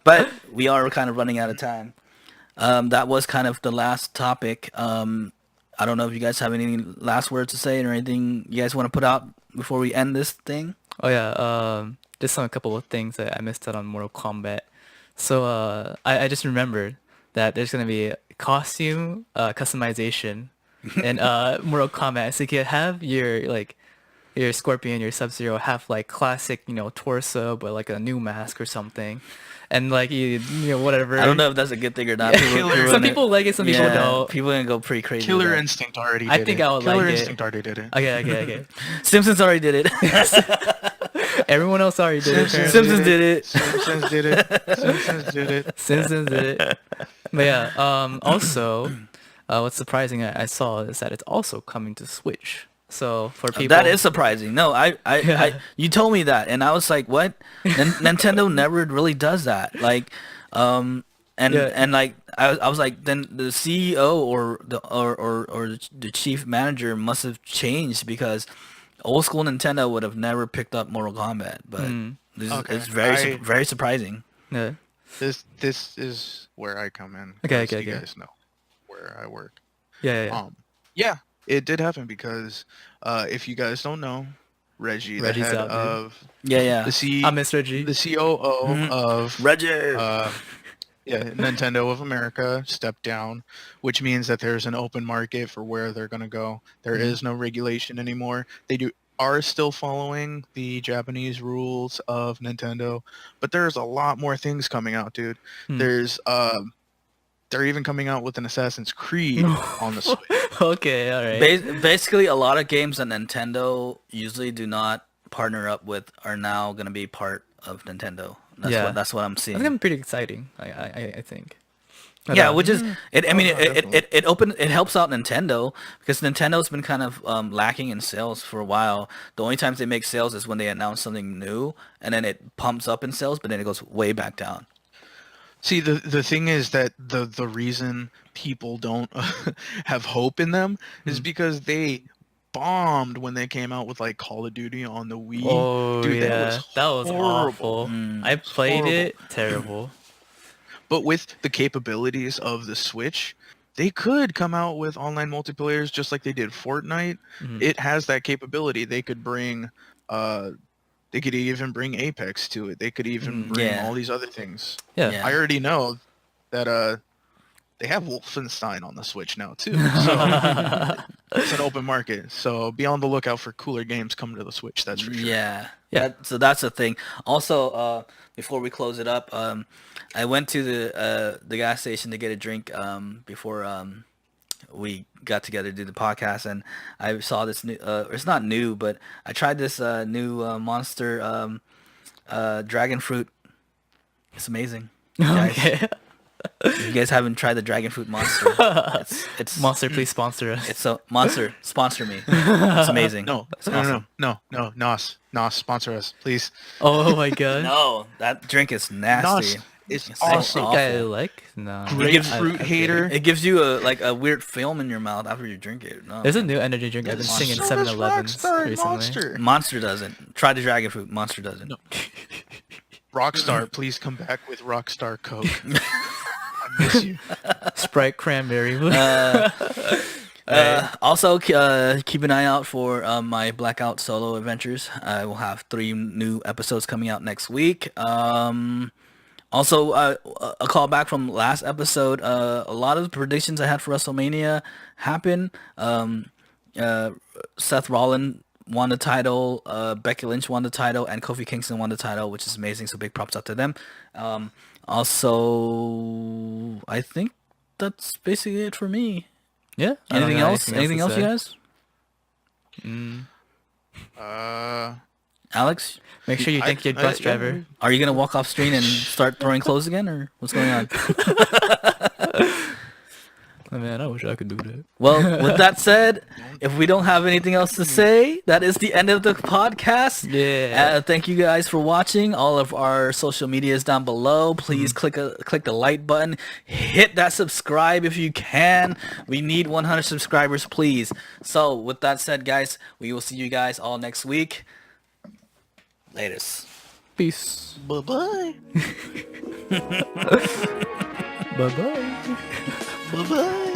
but we are kind of running out of time. That was kind of the last topic. I don't know if you guys have any last words to say or anything you guys want to put out before we end this thing. Oh yeah. Just on a couple of things that I missed out on Mortal Kombat. So I just remembered that there's gonna be costume customization in Mortal Kombat. So you can have your Scorpion, your Sub-Zero have like classic, torso, but like a new mask or something, and like whatever. I don't know if that's a good thing or not. Some people like it, some people don't. People are gonna go pretty crazy. Killer with that. Instinct already did I think it. I would Killer like it. Instinct already did it. Okay. Simpsons already did it. Everyone else already did it. Simpsons did it. Simpsons did it. Simpsons did it. Simpsons did it. But yeah. Also, what's surprising I saw is that it's also coming to Switch. So for people, That is surprising. No, you told me that, and I was like, "What?" Nintendo never really does that. Like, and like I was like, then the CEO or the chief manager must have changed, because old school Nintendo would have never picked up Mortal Kombat. But it's very surprising. Yeah. This is where I come in. Okay. You guys know where I work. Yeah. Yeah, it did happen because if you guys don't know, Reggie, the Reggie's head out, dude. of Yeah. I miss Reggie. the COO of Reggie. Nintendo of America stepped down, which means that there's an open market for where they're going to go. There is no regulation anymore. They are still following the Japanese rules of Nintendo, but there's a lot more things coming out, dude. There's they're even coming out with an Assassin's Creed on the Switch. Okay, all right. Basically, a lot of games that Nintendo usually do not partner up with are now going to be part of Nintendo. That's what I'm seeing. That's gonna be pretty exciting. I think. Yeah, which is it. I mean, definitely. it helps out Nintendo, because Nintendo's been kind of lacking in sales for a while. The only times they make sales is when they announce something new, and then it pumps up in sales, but then it goes way back down. See, the thing is that the reason people don't have hope in them is because they bombed when they came out with like Call of Duty on the Wii. Oh, Dude, yeah, that was horrible. awful. I played horrible. it. Terrible. But with the capabilities of the Switch, they could come out with online multiplayers just like they did Fortnite. It has that capability. They could bring they could even bring Apex to it. They could even bring all these other things. Yeah. I already know that they have Wolfenstein on the Switch now too. So it's an open market. So be on the lookout for cooler games coming to the Switch. That's for sure. Yeah. Yeah. So that's the thing. Also, before we close it up, I went to the gas station to get a drink before we got together to do the podcast, and I saw this new. It's not new, but I tried this new Monster dragon fruit. It's amazing. Okay. If you guys haven't tried the dragon fruit monster, it's Monster, please sponsor us. It's a monster. Sponsor me. It's amazing. No, It's awesome. no, Nos, sponsor us, please. Oh my god. No, that drink is nasty. Nos, it's It's I awesome. think I like. No. Grapefruit hater. It gives you a weird film in your mouth after you drink it. No, There's a new energy drink I've been Monster. seeing in So does 7-Elevens Rockstar and recently. Monster. Monster doesn't. Try the dragon fruit. Monster doesn't. No. Rockstar, please come back with Rockstar Coke. I miss you. Sprite cranberry. Also, keep an all out for my Blackout solo adventures. I will have 3 new episodes coming out next week. Also, a call back from last episode. A lot of the predictions I had for WrestleMania happened. Seth Rollins won the title, Becky Lynch won the title, and Kofi Kingston won the title, which is amazing. So big props out to them. Also, I think that's basically it for me. Yeah. I don't Anything got else? Anything to else, say. you guys? Uh, Alex, Make sure you thank your bus driver. are you gonna walk off screen and start throwing clothes again, or what's going on? Oh, man, I wish I could do that. Well, with that said, if we don't have anything else to say, that is the end of the podcast. Yeah. Thank you guys for watching. All of our social media is down below. Please click the like button. Hit that subscribe if you can. We need 100 subscribers, please. So, with that said, guys, we will see you guys all next week. Latest. Peace. Bye-bye. Bye-bye. Bye-bye.